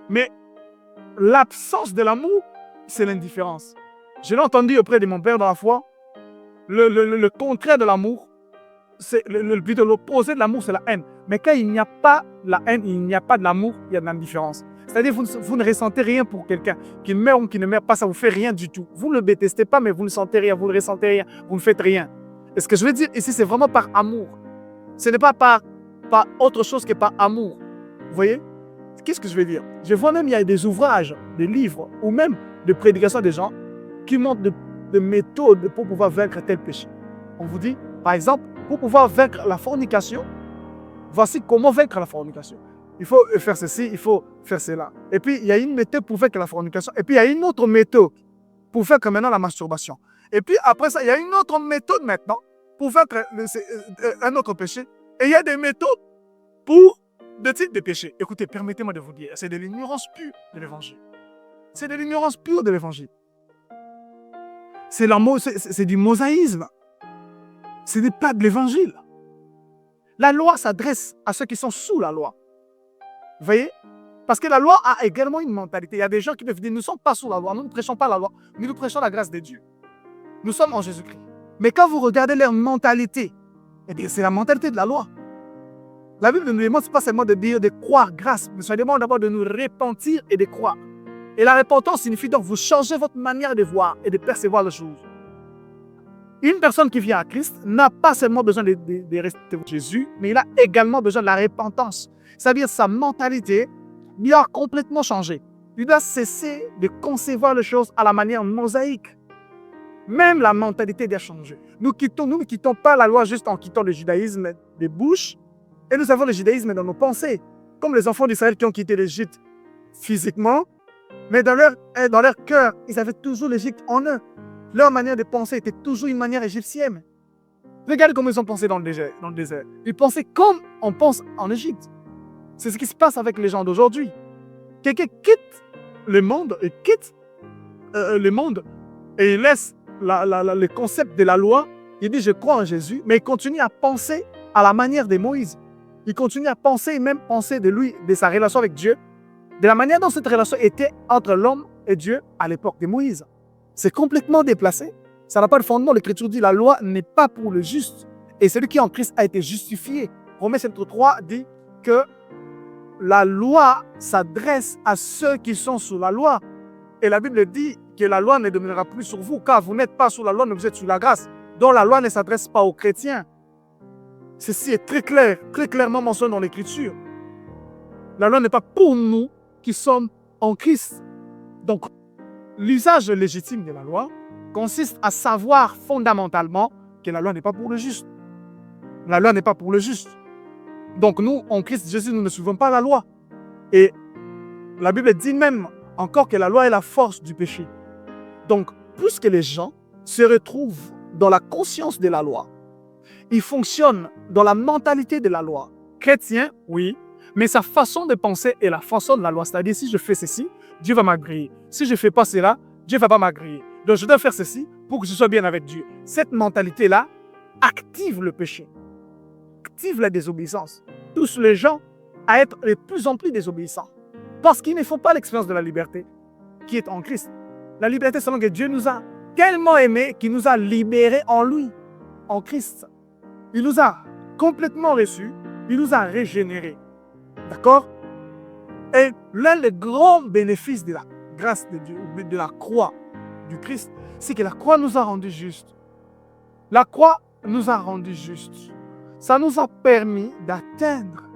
Mais l'absence de l'amour, c'est l'indifférence. Je l'ai entendu auprès de mon père dans la foi. Le contraire de l'amour, c'est plutôt l'opposé de l'amour, c'est la haine. Mais quand il n'y a pas la haine, il n'y a pas de l'amour, il y a de l'indifférence. C'est-à-dire vous ne ressentez rien pour quelqu'un, qu'il meurt ou qu'il ne meurt pas, ça ne vous fait rien du tout. Vous ne le détestez pas, mais vous ne sentez rien, vous ne ressentez rien, vous ne faites rien. Et ce que je veux dire ici, c'est vraiment par amour. Ce n'est pas par autre chose que par amour. Vous voyez? Qu'est-ce que je veux dire? Je vois même, il y a des ouvrages, des livres, ou même des prédications des gens qui montrent des méthodes pour pouvoir vaincre tel péché. On vous dit, par exemple, pour pouvoir vaincre la fornication, voici comment vaincre la fornication. Il faut faire ceci, il faut faire cela. Et puis, il y a une méthode pour vaincre la fornication. Et puis, il y a une autre méthode pour vaincre maintenant la masturbation. Et puis, après ça, il y a une autre méthode maintenant pour vaincre un autre péché. Et il y a des méthodes pour deux types de péchés. Écoutez, permettez-moi de vous dire, c'est de l'ignorance pure de l'évangile. C'est de l'ignorance pure de l'évangile. C'est du mosaïsme. Ce n'est pas de l'évangile. La loi s'adresse à ceux qui sont sous la loi. Vous voyez? Parce que la loi a également une mentalité. Il y a des gens qui peuvent dire, nous ne sommes pas sous la loi, nous ne prêchons pas la loi, mais nous prêchons la grâce de Dieu. Nous sommes en Jésus-Christ. Mais quand vous regardez leur mentalité, eh bien, c'est la mentalité de la loi. La Bible ne nous demande pas seulement de dire de croire grâce, mais ça demande d'abord de nous repentir et de croire. Et la repentance signifie donc vous changez votre manière de voir et de percevoir les choses. Une personne qui vient à Christ n'a pas seulement besoin de rester avec Jésus, mais il a également besoin de la repentance. C'est-à-dire sa mentalité doit complètement changer. Il doit cesser de concevoir les choses à la manière mosaïque. Même la mentalité doit changer. Nous ne quittons pas la loi juste en quittant le judaïsme des bouches, et nous avons le judaïsme dans nos pensées, comme les enfants d'Israël qui ont quitté l'Égypte physiquement, mais dans leur cœur, ils avaient toujours l'Égypte en eux. Leur manière de penser était toujours une manière égyptienne. Regardez comment ils ont pensé dans le désert. Ils pensaient comme on pense en Égypte. C'est ce qui se passe avec les gens d'aujourd'hui. Quelqu'un quitte le monde et il laisse le concept de la loi. Il dit, je crois en Jésus, mais il continue à penser à la manière de Moïse. Il continue à penser et même penser de lui, de sa relation avec Dieu, de la manière dont cette relation était entre l'homme et Dieu à l'époque de Moïse. C'est complètement déplacé. Ça n'a pas de fondement. L'Écriture dit la loi n'est pas pour le juste. Et celui qui est en Christ a été justifié. Romains chapitre 3 dit que la loi s'adresse à ceux qui sont sous la loi. Et la Bible dit que la loi ne demeurera plus sur vous, car vous n'êtes pas sous la loi, mais vous êtes sous la grâce. Donc la loi ne s'adresse pas aux chrétiens. Ceci est très clair, très clairement mentionné dans l'Écriture. La loi n'est pas pour nous qui sommes en Christ. Donc, l'usage légitime de la loi consiste à savoir fondamentalement que la loi n'est pas pour le juste. La loi n'est pas pour le juste. Donc nous, en Christ Jésus, nous ne suivons pas la loi. Et la Bible dit même encore que la loi est la force du péché. Donc, puisque les gens se retrouvent dans la conscience de la loi, ils fonctionnent dans la mentalité de la loi. Chrétien, oui, mais sa façon de penser est la façon de la loi. C'est-à-dire, si je fais ceci, Dieu va m'agréer. Si je ne fais pas cela, Dieu ne va pas m'agréer. Donc, je dois faire ceci pour que je sois bien avec Dieu. Cette mentalité-là active le péché, active la désobéissance. Touche les gens à être de plus en plus désobéissants. Parce qu'ils ne font pas l'expérience de la liberté qui est en Christ. La liberté selon que Dieu nous a tellement aimés qu'il nous a libérés en lui, en Christ. Il nous a complètement reçus, il nous a régénérés. D'accord? Et l'un des grands bénéfices de la grâce de Dieu, de la croix du Christ, c'est que la croix nous a rendus justes. La croix nous a rendus justes. Ça nous a permis d'atteindre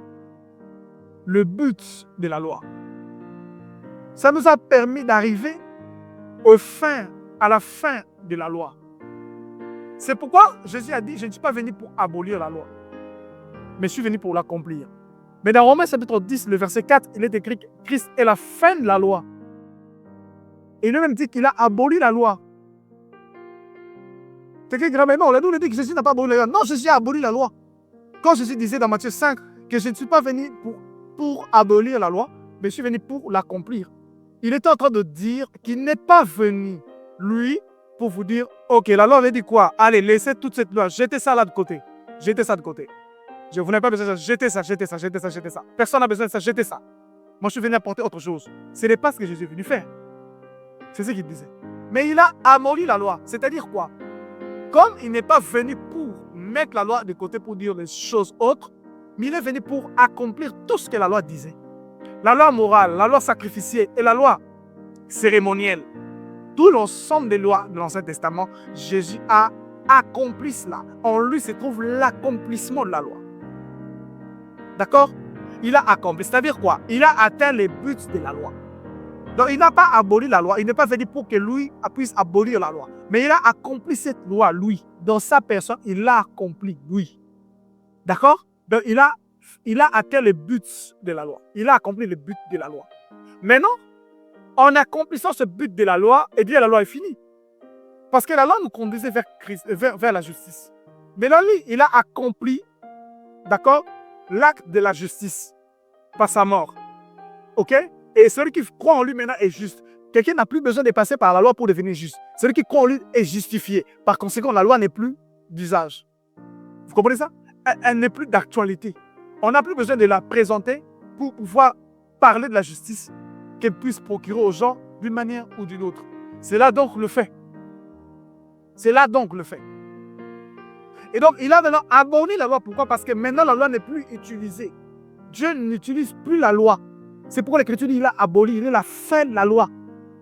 le but de la loi. Ça nous a permis d'arriver à la fin de la loi. C'est pourquoi Jésus a dit, je ne suis pas venu pour abolir la loi, mais je suis venu pour l'accomplir. Mais dans Romains chapitre 10, le verset 4, il est écrit que Christ est la fin de la loi. Et il même dit qu'il a aboli la loi. C'est écrit grammairement, on nous dit que Jésus n'a pas aboli la loi. Non, Jésus a aboli la loi. Quand Jésus disait dans Matthieu 5 que je ne suis pas venu pour abolir la loi, mais je suis venu pour l'accomplir. Il était en train de dire qu'il n'est pas venu, lui, pour vous dire, ok, la loi avait dit quoi? Allez, laissez toute cette loi, jetez ça là de côté. Jetez ça de côté. Vous n'avez pas besoin de ça, jetez ça, jetez ça, jetez ça, jetez ça. Personne n'a besoin de ça, jetez ça. Moi, je suis venu apporter autre chose. Ce n'est pas ce que Jésus est venu faire. C'est ce qu'il disait. Mais il a aboli la loi. C'est-à-dire quoi? Comme il n'est pas venu pour mettre la loi de côté pour dire les choses autres, mais il est venu pour accomplir tout ce que la loi disait. La loi morale, la loi sacrificielle et la loi cérémonielle. Tout l'ensemble des lois de l'Ancien Testament, Jésus a accompli cela. En lui se trouve l'accomplissement de la loi. D'accord? Il a accompli. C'est-à-dire quoi? Il a atteint les buts de la loi. Donc, il n'a pas aboli la loi. Il n'est pas venu pour que lui puisse abolir la loi. Mais il a accompli cette loi, lui. Dans sa personne, il l'a accompli, lui. D'accord? Donc, il a atteint les buts de la loi. Il a accompli les buts de la loi. Maintenant, en accomplissant ce but de la loi, eh bien, la loi est finie. Parce que la loi nous conduisait vers Christ, vers la justice. Mais là, lui, il a accompli, d'accord, l'acte de la justice par sa mort. OK? Et celui qui croit en lui maintenant est juste. Quelqu'un n'a plus besoin de passer par la loi pour devenir juste. Celui qui croit en lui est justifié. Par conséquent, la loi n'est plus d'usage. Vous comprenez ça? Elle n'est plus d'actualité. On n'a plus besoin de la présenter pour pouvoir parler de la justice qu'elle puisse procurer aux gens d'une manière ou d'une autre. C'est là donc le fait. C'est là donc le fait. Et donc, il a maintenant aboli la loi. Pourquoi? Parce que maintenant, la loi n'est plus utilisée. Dieu n'utilise plus la loi. C'est pourquoi l'Écriture dit qu'il a aboli, il est la fin de la loi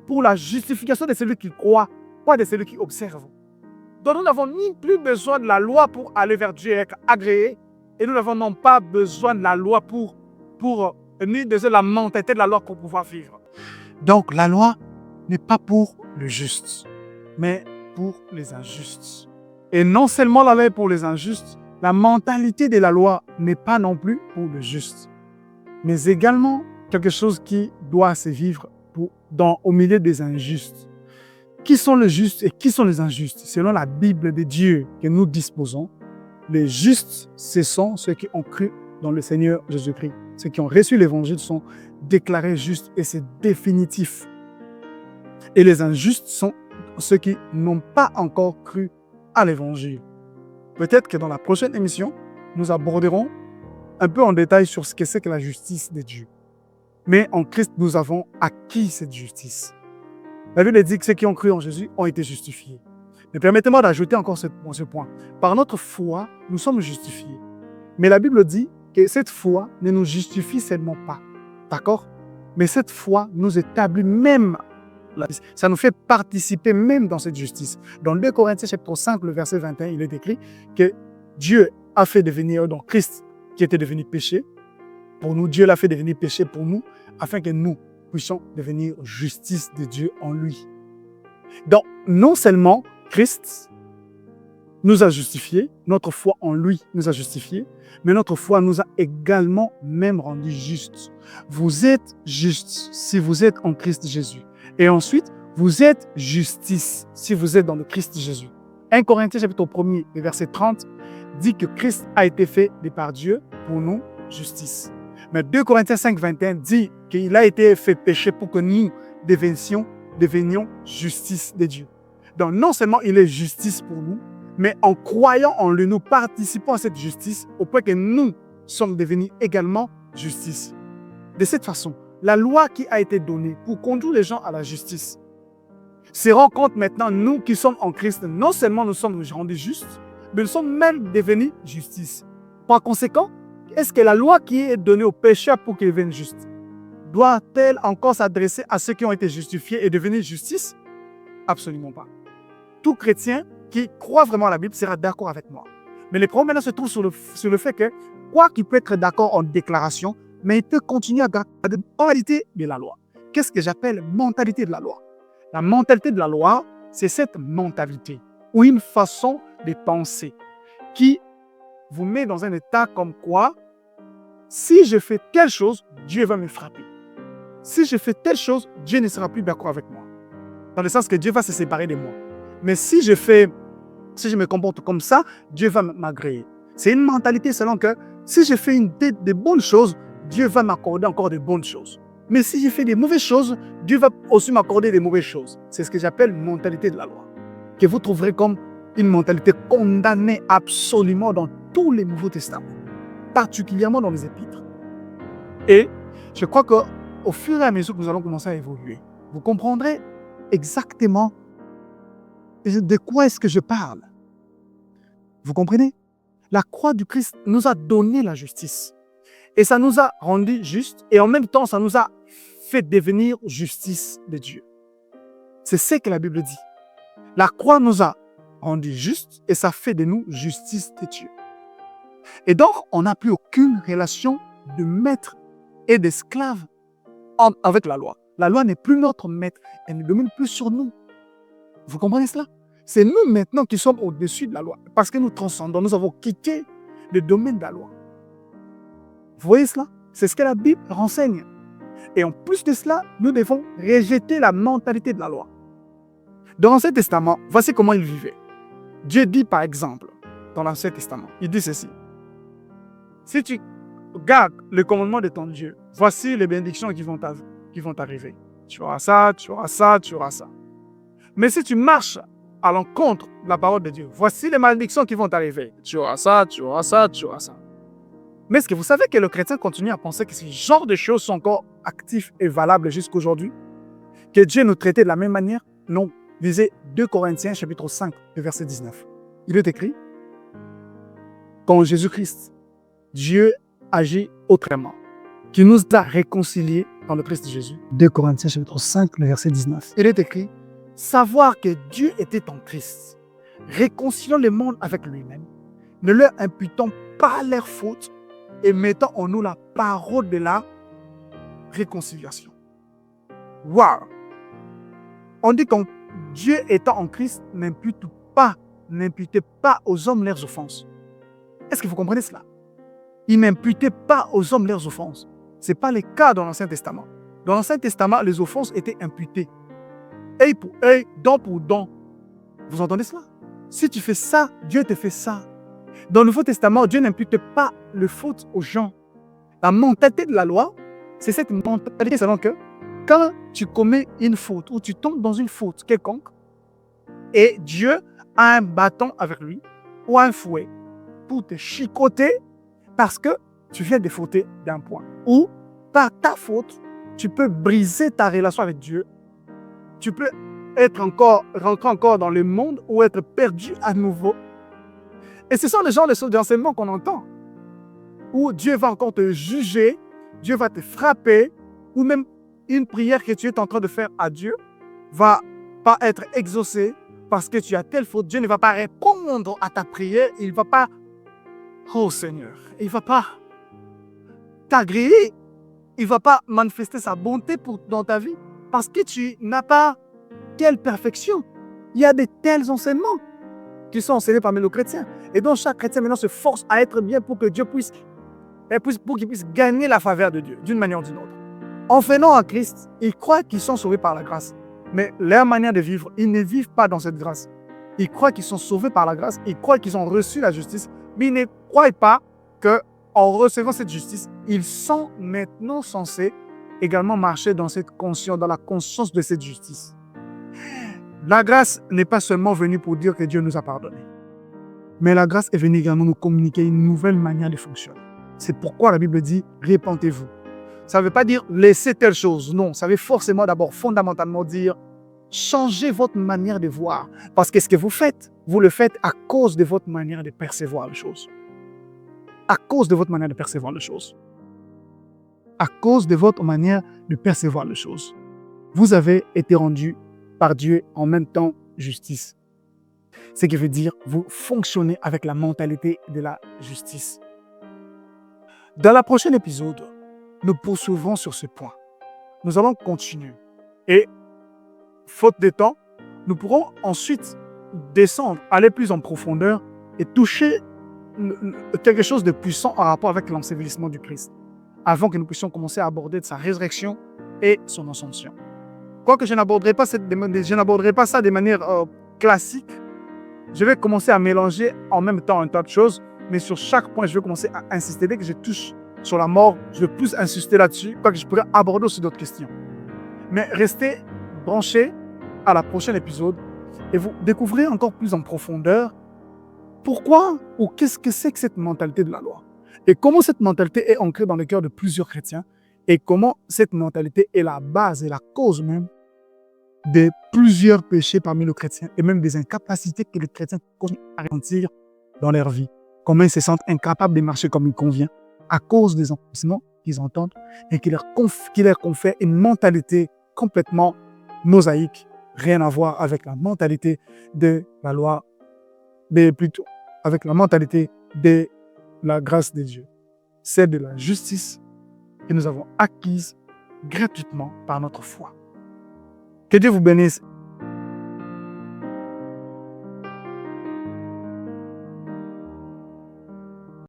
pour la justification de celui qui croit, pas de celui qui observe. Donc nous n'avons ni plus besoin de la loi pour aller vers Dieu et être agréés, et nous n'avons non pas besoin de la loi ni de la mentalité de la loi pour pouvoir vivre. Donc la loi n'est pas pour le juste, mais pour les injustes. Et non seulement la loi est pour les injustes, la mentalité de la loi n'est pas non plus pour le juste, mais également quelque chose qui doit se vivre au milieu des injustes. Qui sont les justes et qui sont les injustes? Selon la Bible de Dieu que nous disposons, les justes, ce sont ceux qui ont cru dans le Seigneur Jésus-Christ. Ceux qui ont reçu l'Évangile sont déclarés justes et c'est définitif. Et les injustes sont ceux qui n'ont pas encore cru à l'Évangile. Peut-être que dans la prochaine émission, nous aborderons un peu en détail sur ce que c'est que la justice de Dieu. Mais en Christ, nous avons acquis cette justice. La Bible dit que ceux qui ont cru en Jésus ont été justifiés. Mais permettez-moi d'ajouter encore ce point. Par notre foi, nous sommes justifiés. Mais la Bible dit que cette foi ne nous justifie seulement pas. D'accord? Mais cette foi nous établit même, ça nous fait participer même dans cette justice. Dans 2 Corinthiens chapitre 5, le verset 21, il est écrit que Dieu a fait devenir, donc Christ qui était devenu péché, pour nous, Dieu l'a fait devenir péché pour nous, afin que nous puissions devenir justice de Dieu en lui. Donc, non seulement Christ nous a justifiés, notre foi en lui nous a justifiés, mais notre foi nous a également même rendus justes. Vous êtes justes si vous êtes en Christ Jésus. Et ensuite, vous êtes justice si vous êtes dans le Christ Jésus. 1 Corinthiens chapitre 1er, verset 30, dit que Christ a été fait par Dieu pour nous justice. Mais 2 Corinthiens 5, 21 dit qu'il a été fait péché pour que nous devenions justice de Dieu. Donc non seulement il est justice pour nous, mais en croyant en lui, nous participons à cette justice au point que nous sommes devenus également justice. De cette façon, la loi qui a été donnée pour conduire les gens à la justice se rend compte maintenant, nous qui sommes en Christ, non seulement nous sommes rendus justes, mais nous sommes même devenus justice. Par conséquent, est-ce que la loi qui est donnée aux pécheurs pour qu'ils deviennent justes doit-elle encore s'adresser à ceux qui ont été justifiés et devenir justice? Absolument pas. Tout chrétien qui croit vraiment à la Bible sera d'accord avec moi. Mais le problème maintenant se trouve sur le fait que, quoi qu'il peut être d'accord en déclaration, mais il peut continuer à garder la moralité de la loi. Qu'est-ce que j'appelle mentalité de la loi? La mentalité de la loi, c'est cette mentalité ou une façon de penser qui vous met dans un état comme quoi, si je fais telle chose, Dieu va me frapper. Si je fais telle chose, Dieu ne sera plus d'accord avec moi. Dans le sens que Dieu va se séparer de moi. Mais si je me comporte comme ça, Dieu va m'agréer. C'est une mentalité selon que si je fais de bonnes choses, Dieu va m'accorder encore de bonnes choses. Mais si je fais des mauvaises choses, Dieu va aussi m'accorder des mauvaises choses. C'est ce que j'appelle mentalité de la loi. Que vous trouverez comme une mentalité condamnée absolument dans tous les Nouveaux Testaments, particulièrement dans les Épîtres. Et je crois qu'au fur et à mesure que nous allons commencer à évoluer, vous comprendrez exactement de quoi est-ce que je parle. Vous comprenez? La croix du Christ nous a donné la justice. Et ça nous a rendus justes. Et en même temps, ça nous a fait devenir justice de Dieu. C'est ce que la Bible dit. La croix nous a rendus justes et ça fait de nous justice de Dieu. Et donc, on n'a plus aucune relation de maître et d'esclave avec la loi. La loi n'est plus notre maître. Elle ne domine plus sur nous. Vous comprenez cela? C'est nous maintenant qui sommes au-dessus de la loi. Parce que nous transcendons, nous avons quitté le domaine de la loi. Vous voyez cela? C'est ce que la Bible renseigne. Et en plus de cela, nous devons rejeter la mentalité de la loi. Dans l'Ancien Testament, voici comment ils vivaient. Dieu dit par exemple, dans l'Ancien Testament, il dit ceci. Si tu gardes le commandement de ton Dieu, voici les bénédictions qui vont t'arriver. Tu auras ça, tu auras ça, tu auras ça. Mais si tu marches à l'encontre de la parole de Dieu, voici les malédictions qui vont t'arriver. Tu auras ça, tu auras ça, tu auras ça. Mais est-ce que vous savez que le chrétien continue à penser que ce genre de choses sont encore actifs et valables jusqu'à aujourd'hui? Que Dieu nous traitait de la même manière? Non. Lisez 2 Corinthiens chapitre 5, verset 19. Il est écrit, quand Jésus-Christ, Dieu agit autrement, qui nous a réconciliés dans le Christ Jésus. 2 Corinthiens chapitre 5, le verset 19. Il est écrit, savoir que Dieu était en Christ, réconciliant le monde avec lui-même, ne leur imputant pas leurs fautes et mettant en nous la parole de la réconciliation. Waouh! On dit que Dieu étant en Christ n'imputez pas aux hommes leurs offenses. Est-ce que vous comprenez cela? Il n'imputait pas aux hommes leurs offenses. Ce n'est pas le cas dans l'Ancien Testament. Dans l'Ancien Testament, les offenses étaient imputées. Œil pour œil, dent pour dent. Vous entendez cela? Si tu fais ça, Dieu te fait ça. Dans le Nouveau Testament, Dieu n'impute pas le faute aux gens. La mentalité de la loi, c'est cette mentalité selon que quand tu commets une faute ou tu tombes dans une faute quelconque, et Dieu a un bâton avec lui ou un fouet pour te chicoter parce que tu viens défauter d'un point. Ou, par ta faute, tu peux briser ta relation avec Dieu. Tu peux rentrer encore dans le monde ou être perdu à nouveau. Et ce sont les genres de choses d'enseignement qu'on entend. Où Dieu va encore te juger, Dieu va te frapper, ou même une prière que tu es en train de faire à Dieu va pas être exaucée parce que tu as telle faute. Dieu ne va pas répondre à ta prière. Il ne va pas, oh Seigneur, il ne va pas t'agréer. Il ne va pas manifester sa bonté dans ta vie parce que tu n'as pas telle perfection. Il y a de tels enseignements qui sont enseignés parmi les chrétiens. Et donc chaque chrétien maintenant se force à être bien pour que Dieu pour qu'il puisse gagner la faveur de Dieu d'une manière ou d'une autre. En venant à Christ, ils croient qu'ils sont sauvés par la grâce. Mais leur manière de vivre, ils ne vivent pas dans cette grâce. Ils croient qu'ils sont sauvés par la grâce, ils croient qu'ils ont reçu la justice, mais ils ne croient pas qu'en recevant cette justice, ils sont maintenant censés également marcher dans la conscience de cette justice. La grâce n'est pas seulement venue pour dire que Dieu nous a pardonné, mais la grâce est venue également nous communiquer une nouvelle manière de fonctionner. C'est pourquoi la Bible dit « répentez-vous ». Ça ne veut pas dire « laissez telle chose ». Non, ça veut forcément d'abord, fondamentalement dire « changez votre manière de voir ». Parce que ce que vous le faites à cause de votre manière de percevoir les choses. À cause de votre manière de percevoir les choses. À cause de votre manière de percevoir les choses. Vous avez été rendu par Dieu en même temps justice. Ce qui veut dire vous fonctionnez avec la mentalité de la justice. Dans le prochain épisode, nous poursuivrons sur ce point. Nous allons continuer. Et, faute de temps, nous pourrons ensuite descendre, aller plus en profondeur et toucher quelque chose de puissant en rapport avec l'ensevelissement du Christ, avant que nous puissions commencer à aborder sa résurrection et son ascension. Quoique je n'aborderai pas ça de manière classique, je vais commencer à mélanger en même temps un tas de choses, mais sur chaque point, je vais commencer à insister. Dès que je touche sur la mort, je vais plus insister là-dessus, quoique je pourrais aborder aussi d'autres questions. Mais restez branchés à la prochaine épisode et vous découvrirez encore plus en profondeur pourquoi ou qu'est-ce que c'est que cette mentalité de la loi et comment cette mentalité est ancrée dans le cœur de plusieurs chrétiens et comment cette mentalité est la base et la cause même de plusieurs péchés parmi les chrétiens et même des incapacités que les chrétiens continuent à ressentir dans leur vie. Comment ils se sentent incapables de marcher comme il convient à cause des enseignements qu'ils entendent et qui leur confèrent une mentalité complètement mosaïque, rien à voir avec la mentalité de la loi, mais plutôt avec la mentalité de la grâce de Dieu, celle de la justice que nous avons acquise gratuitement par notre foi. Que Dieu vous bénisse